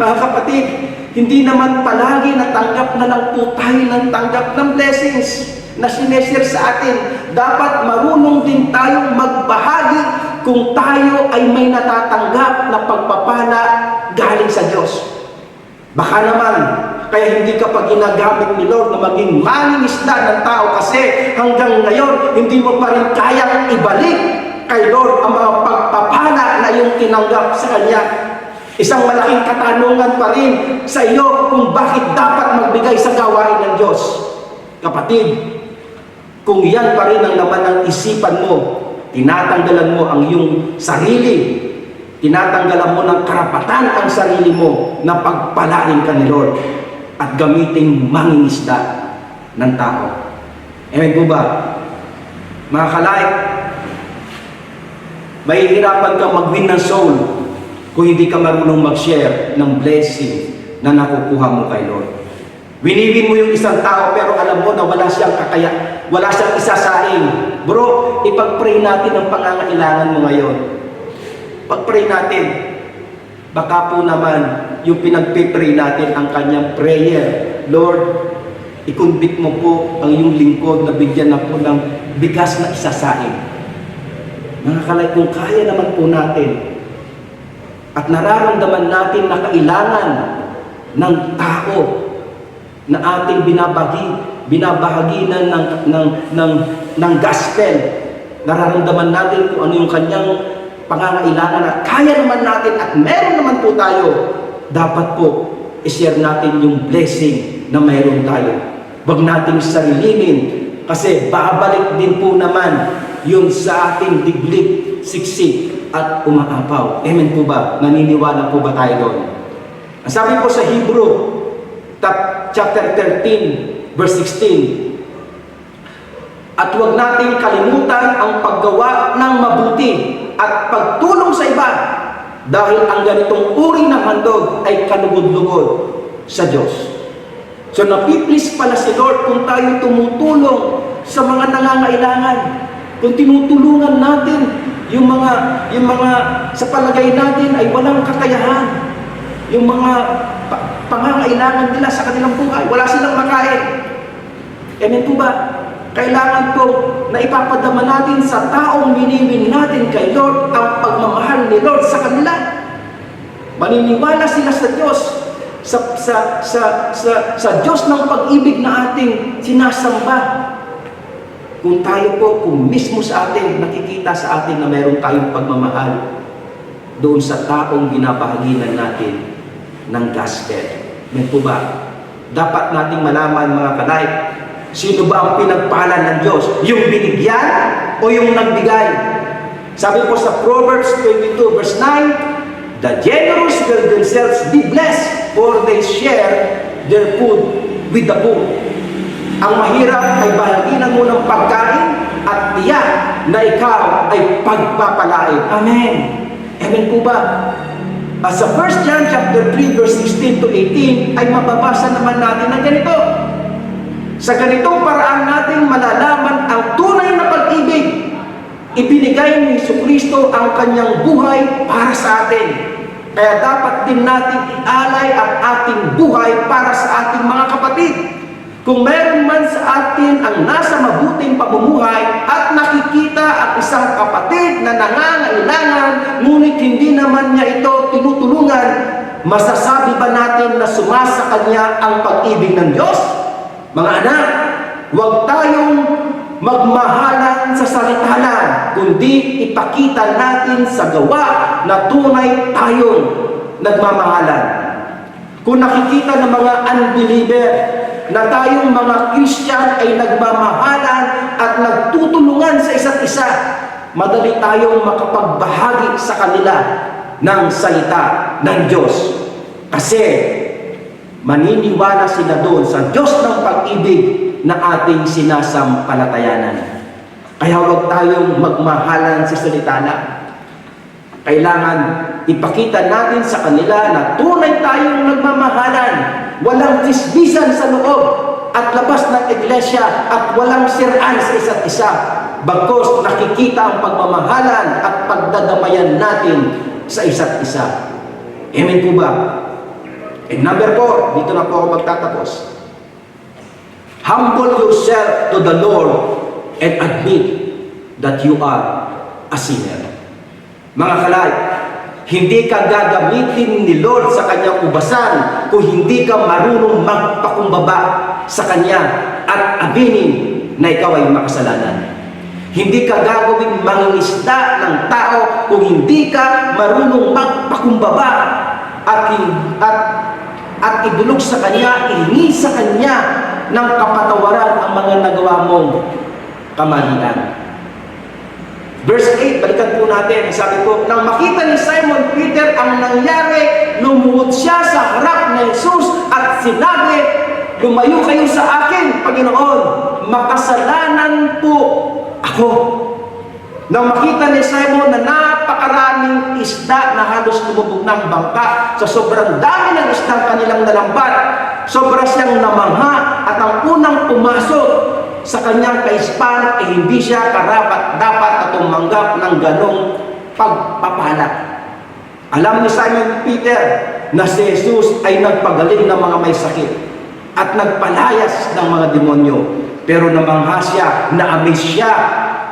Mga kapatid, hindi naman palagi natanggap na lang po tayo ng tanggap ng blessings na sineshare sa atin. Dapat marunong din tayong magbahagi kung tayo ay may natatanggap na pagpapala galing sa Diyos. Baka naman, kaya hindi ka pa ginagamit ni Lord na maging mangingisda ng tao kasi hanggang ngayon, hindi mo pa rin kayang ibalik kay Lord ang mga pagpapala na iyong tinanggap sa Kanya. Isang malaking katanungan pa rin sa iyo kung bakit dapat magbigay sa gawain ng Diyos. Kapatid, kung yan pa rin ang laman ng isipan mo, tinatanggalan mo ang iyong sarili, tinatanggalan mo ng karapatan ang sarili mo na pagpalain ka ni Lord at gamiting mangingisda ng tao. Amen po ba? Mga kalay, mahihirapan kang mag-win ng soul kung hindi ka marunong mag-share ng blessing na nakukuha mo kay Lord. Winiwin mo yung isang tao pero alam mo na wala siyang isasaing. Bro, ipag-pray natin ang pangangailangan mo ngayon. Pag-pray natin. Baka po naman yung pinag-pray natin ang kanyang prayer. Lord, i-convict mo po ang iyong lingkod na bigyan na po ng bigas na isasaing. Mga kalay, kung kaya naman po natin at nararamdaman natin na kailangan ng tao na ating binabahaginan ng gospel, nararamdaman natin kung ano yung kanyang pangangailangan at kaya naman natin at meron naman po tayo, dapat po i-share natin yung blessing na mayroon tayo. Huwag natin sarilinin kasi babalik din po naman yun sa ating diglig, siksik at umaapaw. Amen po ba? Naniniwala po ba tayo doon? Ang sabi po sa Hebrew chapter 13 verse 16, at huwag nating kalimutan ang paggawa ng mabuti at pagtulong sa iba dahil ang ganitong uri ng handog ay kalugod-lugod sa Diyos. So napiplis pala si Lord kung tayo tumutulong sa mga nangangailangan. Kung tinutulungan natin yung mga sa palagay natin ay walang kakayahan. Yung mga pangangailangan nila sa kanilang buhay, wala silang makain. Amen po ba? Kailangan po na ipapadama natin sa taong miniwin natin kay Lord ang pagmamahal ni Lord sa kanila. Maniniwala sila sa Diyos, sa Diyos ng pag-ibig na ating sinasamba. Kung tayo po, kung mismo sa atin, nakikita sa atin na mayroon tayong pagmamahal doon sa taong binabahaginan natin ng gospel. Amen po ba? Dapat nating malaman, mga kanay, sino ba ang pinagpala ng Diyos? Yung binigyan o yung nagbigay? Sabi po sa Proverbs 22 verse 9, "The generous will themselves be blessed, for they share their food with the poor." Ang mahirap ay bahaginan mo ng pagkain at tiyak na ikaw ay pagpapalain. Amen. Amen po ba? Sa 1 John chapter 3 verse 16 to 18 ay mababasa naman natin na ganito. Sa ganitong paraan natin malalaman ang tunay na pag-ibig. Ibinigay ni Jesucristo ang kanyang buhay para sa atin. Kaya dapat din natin ialay ang ating buhay para sa ating mga kapatid. Kung meron man sa atin ang nasa mabuting pamumuhay at nakikita ang isang kapatid na nangangailangan, ngunit hindi naman niya ito tinutulungan, masasabi ba natin na sumasa kanya ang pag-ibig ng Diyos? Mga anak, huwag tayong magmahalan sa salita lang, kundi ipakita natin sa gawa na tunay tayong nagmamahalan. Kung nakikita ng mga unbeliever na tayong mga Christian ay nagmamahalan at nagtutulungan sa isa't isa, madali tayong makapagbahagi sa kanila ng salita ng Diyos. Kasi maniniwala sila doon sa Diyos ng pag-ibig na ating sinasampalatayanan. Kaya huwag tayong magmahalan sa salita lang. Kailangan ipakita natin sa kanila na tunay tayong nagmamahalan, walang tisbisan sa loob at labas ng iglesia at walang siraan sa isa't isa. Bagkus nakikita ang pagmamahalan at pagdadamayan natin sa isa't isa. Amen po ba? And number 4, dito na po ako magtatapos. Humble yourself to the Lord and admit that you are a sinner. Mga kalay, hindi ka gagamitin ni Lord sa kanyang ubasan kung hindi ka marunong magpakumbaba sa kanya at aminin na ikaw ay makasalanan. Hindi ka gagawing mangingisda ng tao kung hindi ka marunong magpakumbaba at idulog sa kanya, ihingi sa kanya ng kapatawaran ang mga nagawa mong kamalian. Verse 8, balikan po natin. Sabi ko, nang makita ni Simon Peter ang nangyari, lumuhod siya sa harap ni Jesus at sinabi, "Lumayo kayo sa akin, Panginoon, makasalanan po ako." Nang makita ni Simon na napakaraming isda na halos lumubog ng bangka, sa sobrang dami ng isda kanilang nalambat, sobra siyang namangha at ang unang pumasok sa kanyang kaispan ay hindi siya karapat-dapat na tumanggap ng ganong pagpapala. Alam ni Simon Peter na si Jesus ay nagpagaling ng mga may sakit at nagpalayas ng mga demonyo. Pero namangha siya, na-amaze siya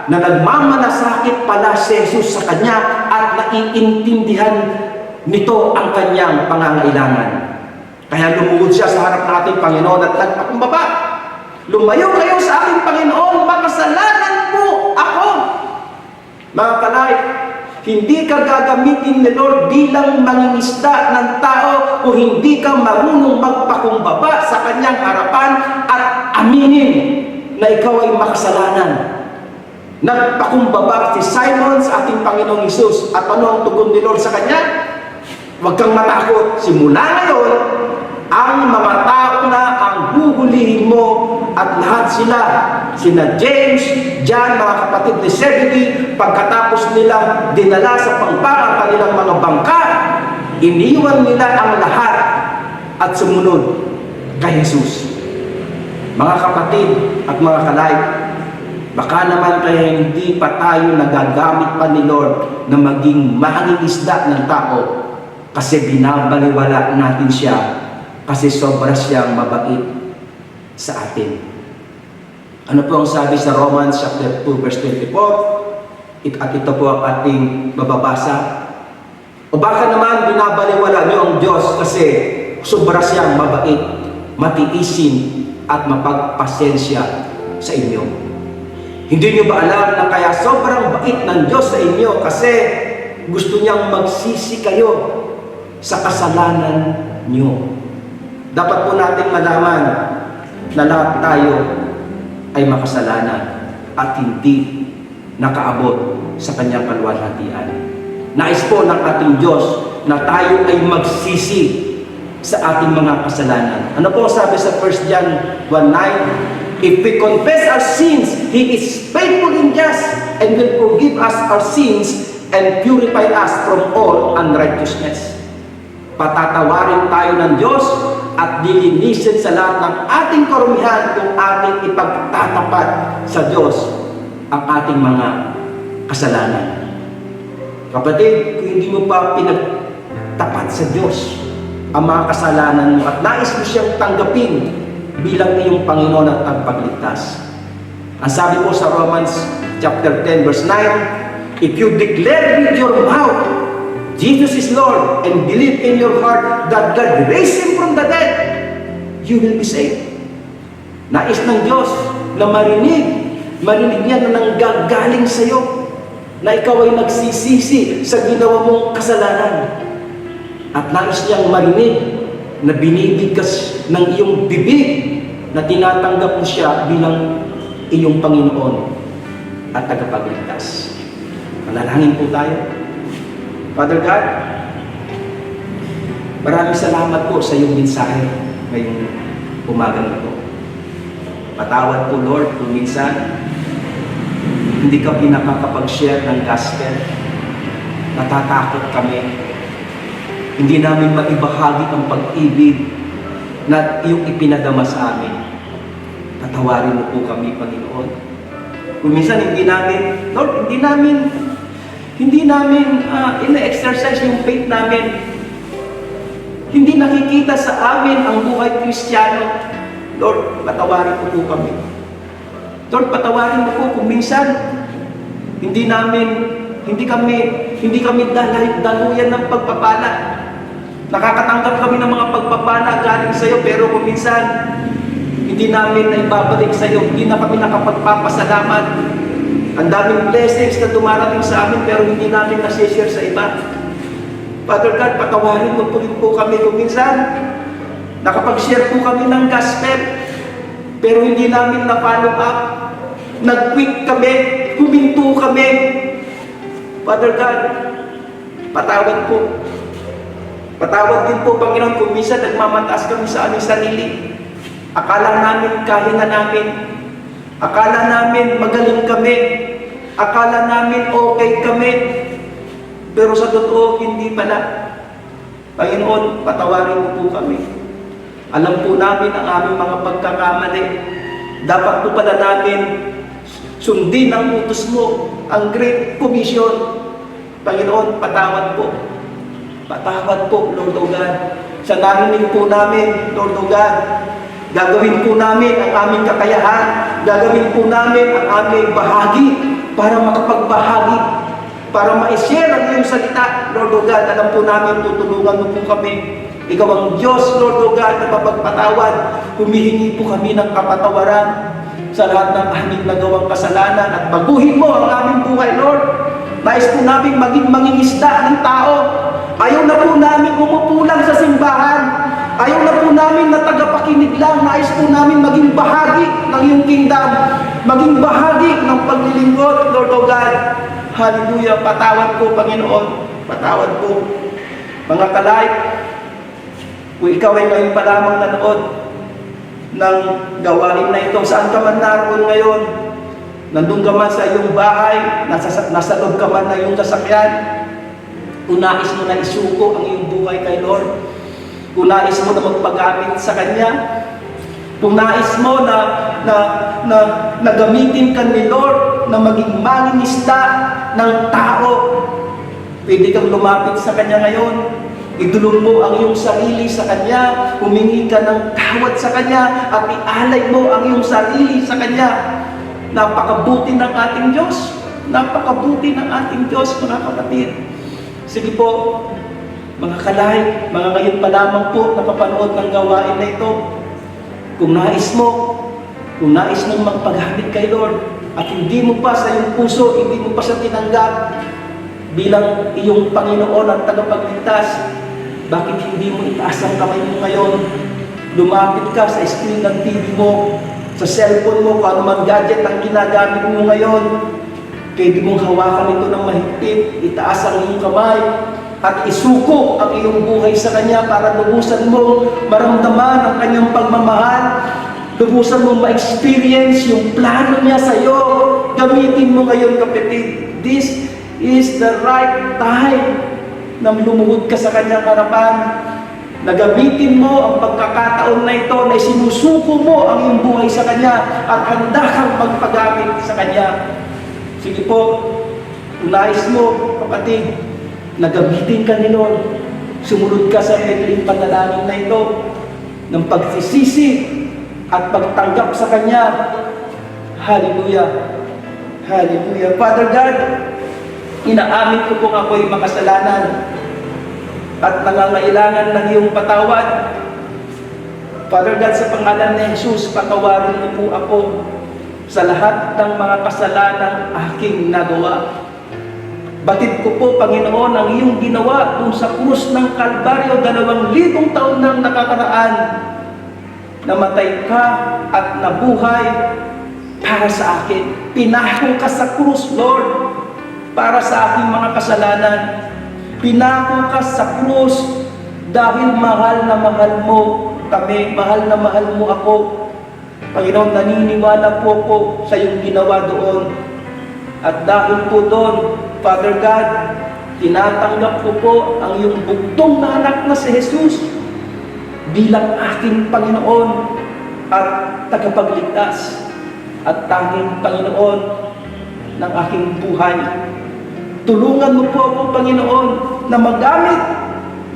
na nagmamalasakit pala si Jesus sa kanya at naiintindihan nito ang kanyang pangangailangan. Kaya lumuhod siya sa harap ng ating Panginoon at nagpakumbaba. "Lumayo kayo sa aking Panginoon, makasalanan po ako." Mga kanay, hindi ka gagamitin ni Lord bilang mangingisda ng tao kung hindi ka marunong magpakumbaba sa kanyang harapan at aminin na ikaw ay makasalanan. Nagpakumbaba si Simon sa ating Panginoong Hesus. At ano ang tugon ni Lord sa kanya? Huwag kang matakot. Simula ngayon, ang mga tao na ang huhulihin mo at lahat sina James, John, mga kapatid ni Zebedee, pagkatapos nilang dinala sa pangpang ang kanilang mga bangka, iniwan nila ang lahat at sumunod kay Jesus. Mga kapatid at mga kalayt, baka naman kaya hindi pa tayo nagagamit pa ni Lord na maging mangingisda ng tao kasi binabaliwala natin siya kasi sobra siyang mabait sa atin. Ano po ang sabi sa Romans chapter 2 verse 24? At ito po ang ating mababasa. O baka naman binabaliwala niyo ang Diyos kasi sobra siyang mabait, matiisin at mapagpasensya sa inyo. Hindi niyo ba alam na kaya sobrang bait ng Diyos sa inyo kasi gusto niyang magsisi kayo sa kasalanan niyo. Dapat po nating malaman na lahat tayo ay makasalanan at hindi nakaabot sa kanyang kaluwalhatian. Nais po ng ating Diyos na tayo ay magsisi sa ating mga kasalanan. Ano po sabi sa 1 John 1:9? If we confess our sins, He is faithful and just and will forgive us our sins and purify us from all unrighteousness. Patatawarin tayo ng Diyos at lilinisin sa lahat ng ating karumihan kung ating ipagtatapat sa Diyos ang ating mga kasalanan. Kapatid, kung hindi mo pa pinagtapat sa Diyos ang mga kasalanan mo at nais mo siyang tanggapin bilang iyong Panginoon at tagapagligtas. Ang sabi po sa Romans chapter 10 verse 9, if you declare with your mouth Jesus is Lord and believe in your heart that God raised Him from the dead, you will be saved. Nais ng Diyos na marinig niya na nanggagaling sa iyo na ikaw ay nagsisisi sa ginawa mong kasalanan. At nais niyang marinig na binibigkas ng iyong bibig na tinatanggap mo siya bilang iyong Panginoon at tagapagligtas. Manalangin po tayo. Father God, maraming salamat po sa iyong mensahe ngayong umagang ito. Patawad po Lord kung minsan hindi kami nakakapag-share ng gospel. Natatakot kami. Hindi namin maibahagi ang pag-ibig na iyong ipinadama sa amin. Patawarin mo po kami, Panginoon. Kung minsan hindi namin, Lord, hindi namin ina-exercise yung faith namin. Hindi nakikita sa amin ang buhay Kristiyano. Lord, patawarin mo po kami. Lord, patawarin mo po kung minsan hindi kami daluyan ng pagpapala. Nakakatanggap kami ng mga pagpapala galing sa iyo, pero kung minsan hindi namin naibabalik sa iyo, hindi na kami nakapagpapasalamat. Ang daming blessings na dumarating sa amin, pero hindi namin nasishare sa iba. Father God, patawarin mo po kami kung minsan nakapag-share po kami ng gospel, pero hindi namin na-follow up. Nag-quit kami, huminto kami. Father God, patawad po. Patawad din po, Panginoon, kung minsan nagmamataas kami sa aming sarili. Akala namin kaya na namin. Akala namin magaling kami. Akala namin okay kami. Pero sa totoo, hindi pala. Panginoon, patawarin mo po kami. Alam po namin ang aming mga pagkakamali. Dapat po pala namin sundin ang utos mo, ang Great Commission. Panginoon, patawad po. Patawad po, Lord O God. Sa narinig po namin, Lord O God, gagawin po namin ang aming kakayahan. Gagawin po namin ang aming bahagi para makapagbahagi, para ma-share ang iyong salita, Lord O God. Alam po namin, tutulungan mo po kami. Ikaw ang Diyos, Lord O God, na mapagpatawad. Humihingi po kami ng kapatawaran sa lahat ng aming nagawang kasalanan at baguhin mo ang aming buhay, Lord. Nais po namin maging mangingisda ng tao. Ayaw na po namin umupo lang sa simbahan. Ayaw na po namin na tagapakinig lang. Nais po namin maging bahagi ng iyong kingdom. Maging bahagi ng paglilingkod, Lord O God. Hallelujah. Patawad po, Panginoon. Patawad po. Mga kalay, kung ikaw ay ngayon pa lamang nanood ng gawain na ito, saan ka man naroon ngayon, nandun ka man sa iyong bahay, nasa loob ka man na iyong sasakyan, kung nais mo na isuko ang iyong buhay kay Lord, kung nais mo na magpagamit sa Kanya, Kung nais mo na gamitin ka ni Lord na maging mangingisda ng tao, pwede kang lumapit sa Kanya ngayon. Idulog mo ang iyong sarili sa Kanya, humingi ka ng tawad sa Kanya, at ialay mo ang iyong sarili sa Kanya. Napakabuti ng ating Diyos. Napakabuti ng ating Diyos, mga kapatid. Sige po, mga kalay, mga ngayon pa lamang po napapanood ng gawain na ito. Kung nais mong magpagamit kay Lord, at hindi mo pa sa iyong puso, hindi mo pa siya tinanggap bilang iyong Panginoon at tagapagligtas, bakit hindi mo itaas ang kamay mo ngayon? Lumapit ka sa screen ng TV mo, sa cellphone mo, kung anumang gadget ang ginagamit mo ngayon. Pwede mong hawakan ito ng mahigpit, itaas ang iyong kamay, at isuko ang iyong buhay sa Kanya para lubusan mo maramdaman ang Kanyang pagmamahal, lubusan mo ma-experience yung plano niya sa iyo. Gamitin mo ngayon, kapatid. This is the right time na lumuhod ka sa Kanyang harapan, na gamitin mo ang pagkakataon na ito, na isinusuko mo ang iyong buhay sa Kanya at handa kang magpagamit sa Kanya. Sige po, kung nais mo, kapatid, na gamitin ka ni Lord, sumunod ka sa medling panalangin na ito ng pagsisisi at pagtanggap sa Kanya. Hallelujah! Hallelujah! Father God, inaamin ko kung ako'y makasalanan at nangangailangan ng iyong patawad. Father God, sa pangalan ni Jesus, patawarin mo po ako sa lahat ng mga kasalanang aking nagawa. Batid ko po, Panginoon, ang iyong ginawa dun sa krus ng Kalbaryo, 2,000 taon nang nakakaraan. Namatay ka at nabuhay para sa akin. Pinako ka sa krus, Lord, para sa aking mga kasalanan. Pinako ka sa krus dahil mahal na mahal mo kami, mahal na mahal mo ako. Panginoon, naniniwala po ako sa iyong ginawa doon. At dahil po doon, Father God, tinatanggap ko po ang iyong bugtong na anak na si Jesus bilang aking Panginoon at tagapagligtas at tanging Panginoon ng aking buhay. Tulungan mo po ako, Panginoon, na magamit,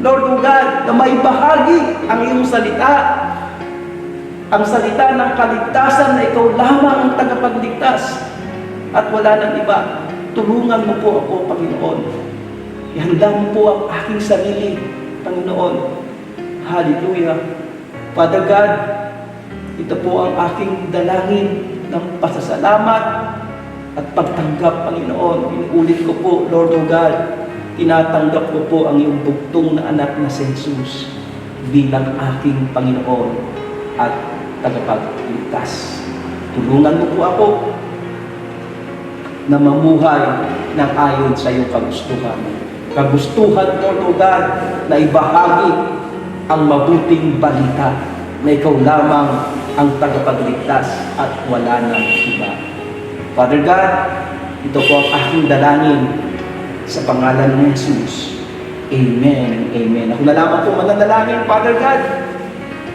Lord O God, na maibahagi ang iyong salita. Ang salita ng kaligtasan na ikaw lamang ang tagapagligtas at wala nang iba. Tulungan mo po ako, Panginoon. Ihanda mo po ang aking sarili, Panginoon. Hallelujah. Father God, ito po ang aking dalangin ng pasasalamat at pagtanggap, Panginoon. Inuulit ko po, Lord O God, tinatanggap ko po ang iyong bugtong na anak na si Jesus bilang aking Panginoon at tagapagligtas. Tulungan mo po ako na mamuhay ng ayon sa iyong kagustuhan. Kagustuhan, Lord O God, na ibahagi ang mabuting balita na ikaw lamang ang tagapagligtas at wala nang iba. Father God, ito po ang aking dalangin sa pangalan ni Jesus. Amen. Amen. Ako na lamang po mananalangin, Father God.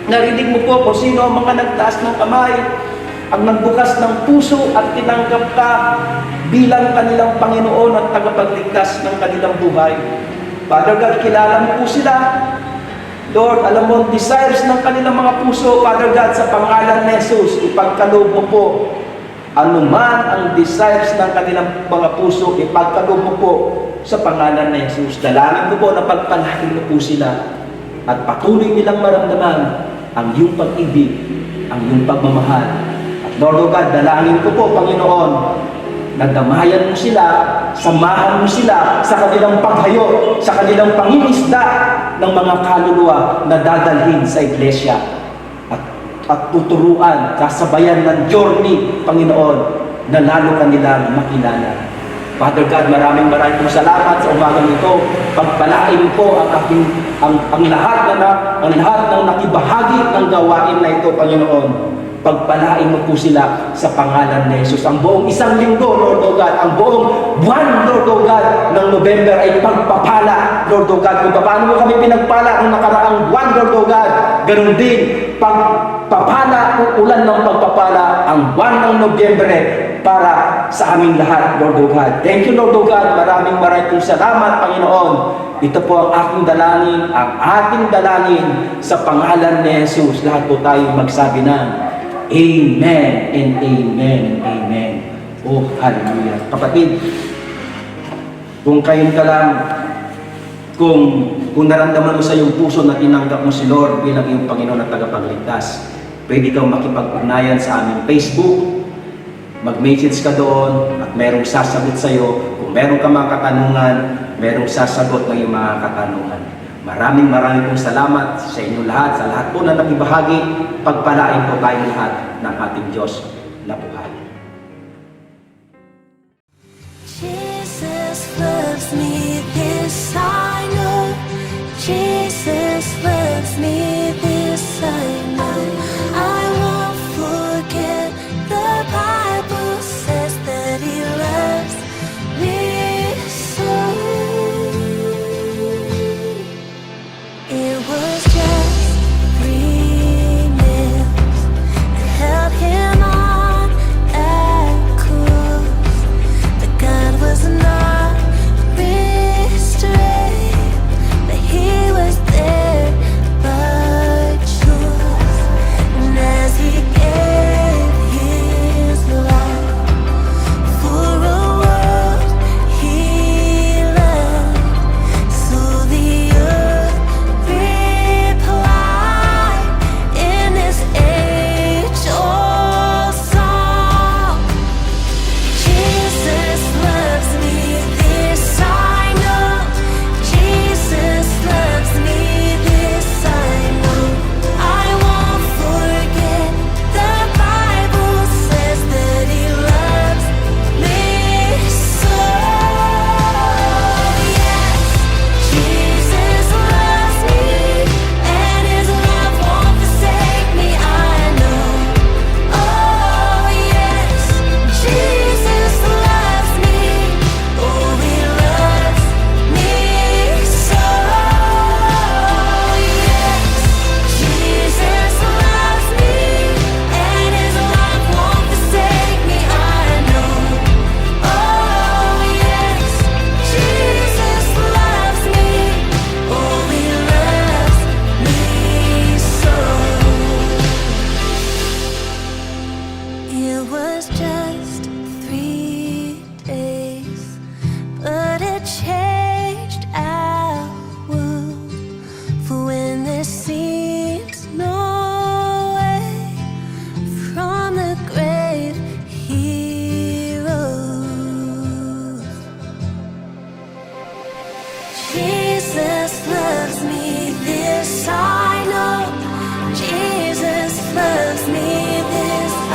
Narinig mo po kung sino ang mga nagtaas ng kamay, ang nagbukas ng puso at tinanggap ka bilang kanilang Panginoon at tagapagligtas ng kanilang buhay. Father God, kilala mo po sila. Lord, alam mo ang desires ng kanilang mga puso. Father God, sa pangalan ni Jesus, ipagkaloob mo po anuman ang desires ng kanilang mga puso, ipagkaloob mo po sa pangalan ni Jesus. Dalangin ko po na pagpalain mo po sila at patuloy nilang maramdaman ang iyong pag-ibig, ang iyong pagmamahal. Lord O God, dalangin ko po, Panginoon, na damayan mo sila, samahan mo sila sa kanilang paghayo, sa kanilang pangingisda ng mga kaluluwa na dadalhin sa iglesia at tuturuan, kasabayan ng journey, Panginoon, na lalo kanilang makilala. Father God, maraming pong salamat sa umagang ito. Pagpalain po ang lahat ng nakibahagi ng gawain na ito, Panginoon. Pagpalain mo po sila sa pangalan ni Jesus. Ang buong isang linggo, Lord O God, ang buong buwan, Lord O God, ng November ay pagpapala, Lord O God. Kung paano mo kami pinagpala ang nakaraang buwan, Lord O God, ganun din, pagpapala, uulan ng pagpapala ang buwan ng Nobyembre para sa aming lahat, Lord O God. Thank you, Lord O God. Maraming pong salamat, Panginoon. Ito po ang aking dalangin, ang ating dalangin sa pangalan ni Jesus. Lahat po tayo magsabi ng Amen and Amen and Amen. Oh, hallelujah. Kapatid, kung kayon ka lang, kung naramdaman mo sa iyong puso na tinanggap mo si Lord bilang iyong Panginoon at tagapagligtas, pwede kang makipag-ugnayan sa aming Facebook, mag-message ka doon at merong sasagot sa iyo. Kung meron ka mga katanungan, merong sasagot ng iyong mga katanungan. Maraming pong salamat sa inyo lahat, sa lahat po na nakibahagi. Pagpalain po tayong lahat ng ating Diyos na buhay. Jesus loves me, this I know. Jesus loves me, this I know. I won't forget. The Bible says that He loves me so. It was just 3 nails that held Him on that cross. But God was not restrained, but He was there by choice. And as He gave His life for a world He loved, so the earth replied in this age-old song. Jesus loves me, this I know. Jesus loves me, this I know. I won't forget. The Bible says that He loves me so. Yes, Jesus loves me, and His love won't forsake me, I know. Oh yes, Jesus loves me, oh He loves me so. Yes, Jesus loves me, and His love won't forsake me, I know. Oh yes, Jesus loves me, oh He loves me so. It was just 3 days, but it changed our world. For when there seems no way from the grave, He rose. Jesus loves me, this I know. Jesus loves me, this I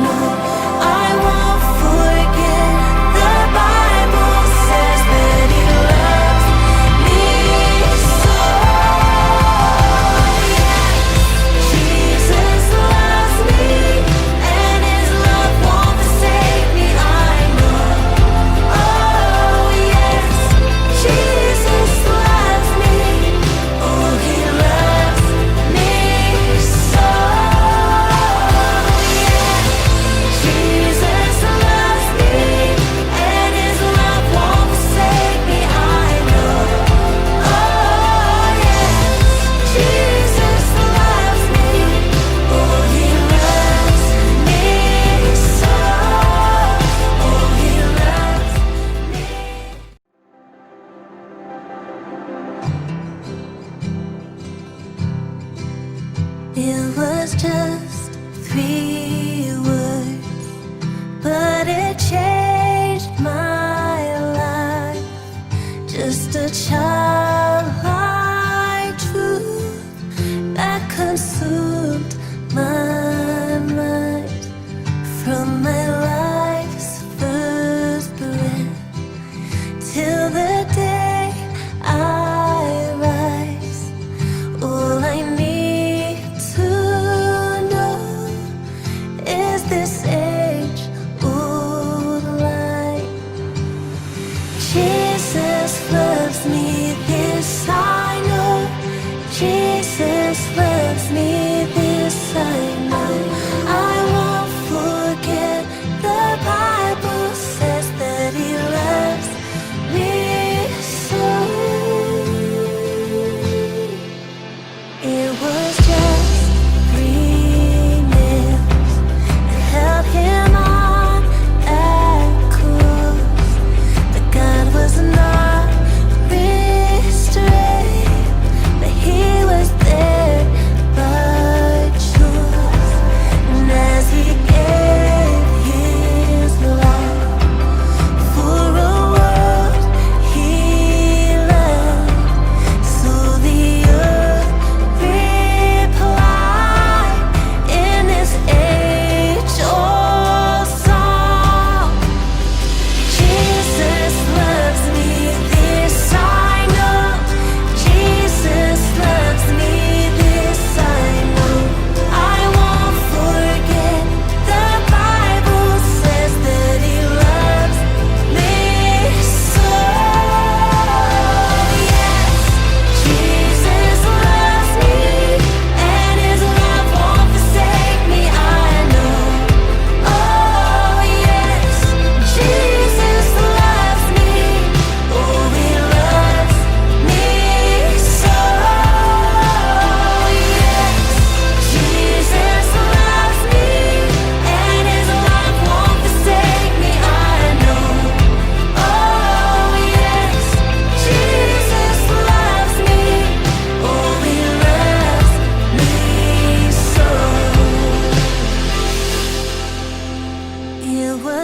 know. I won't forget. The Bible says that He loves me so. Yes, Jesus loves me, and His love won't forsake me, I know. Oh yes, Jesus loves me, oh He loves me so. Yes, Jesus loves me, and His love won't forsake me, I know. Oh yes, Jesus loves me, oh He loves me so. Oh He loves me. It was just 3 words, but it changed my life. Just a childlike truth that consumed my mind. From my life's first breath till the day I rise, all I need to know is this age-old line. Jesus loves me, this I know. Jesus loves me, this I know.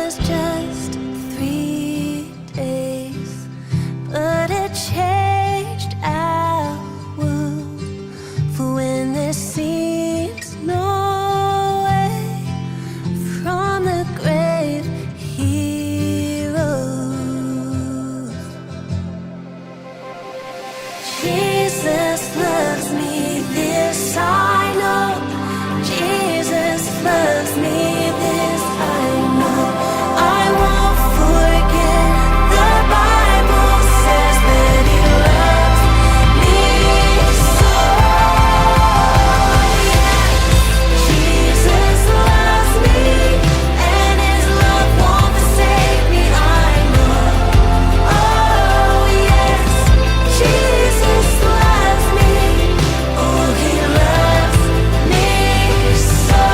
was just 3 days, but it changed our world. For when there seems no way from the grave, he rose. Jesus loves me, this I know. Jesus loves me, this I know. I won't forget. The Bible says that He loves me so. Jesus loves me, and His love won't forsake me. I know. Oh yes, Jesus loves me. Oh, He loves me so.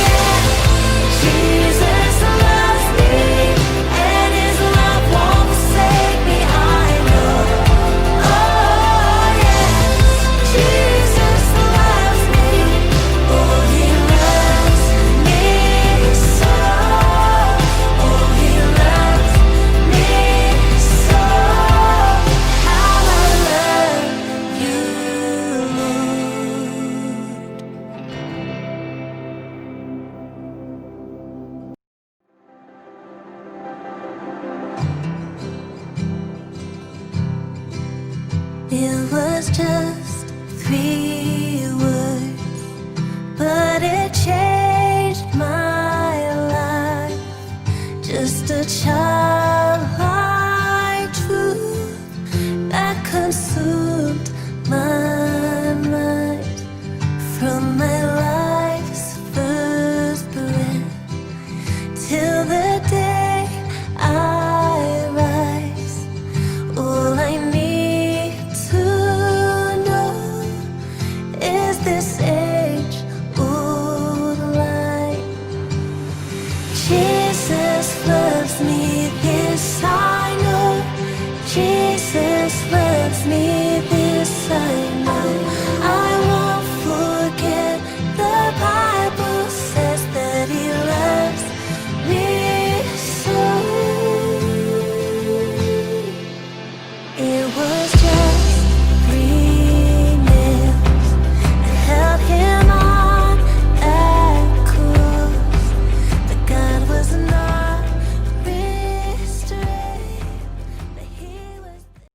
Yeah, Jesus loves me, and His love won't forsake me. I know. Oh yes, Jesus loves me. Oh, He loves me so. Oh, He loves me so. How I love you, Lord. It was just 3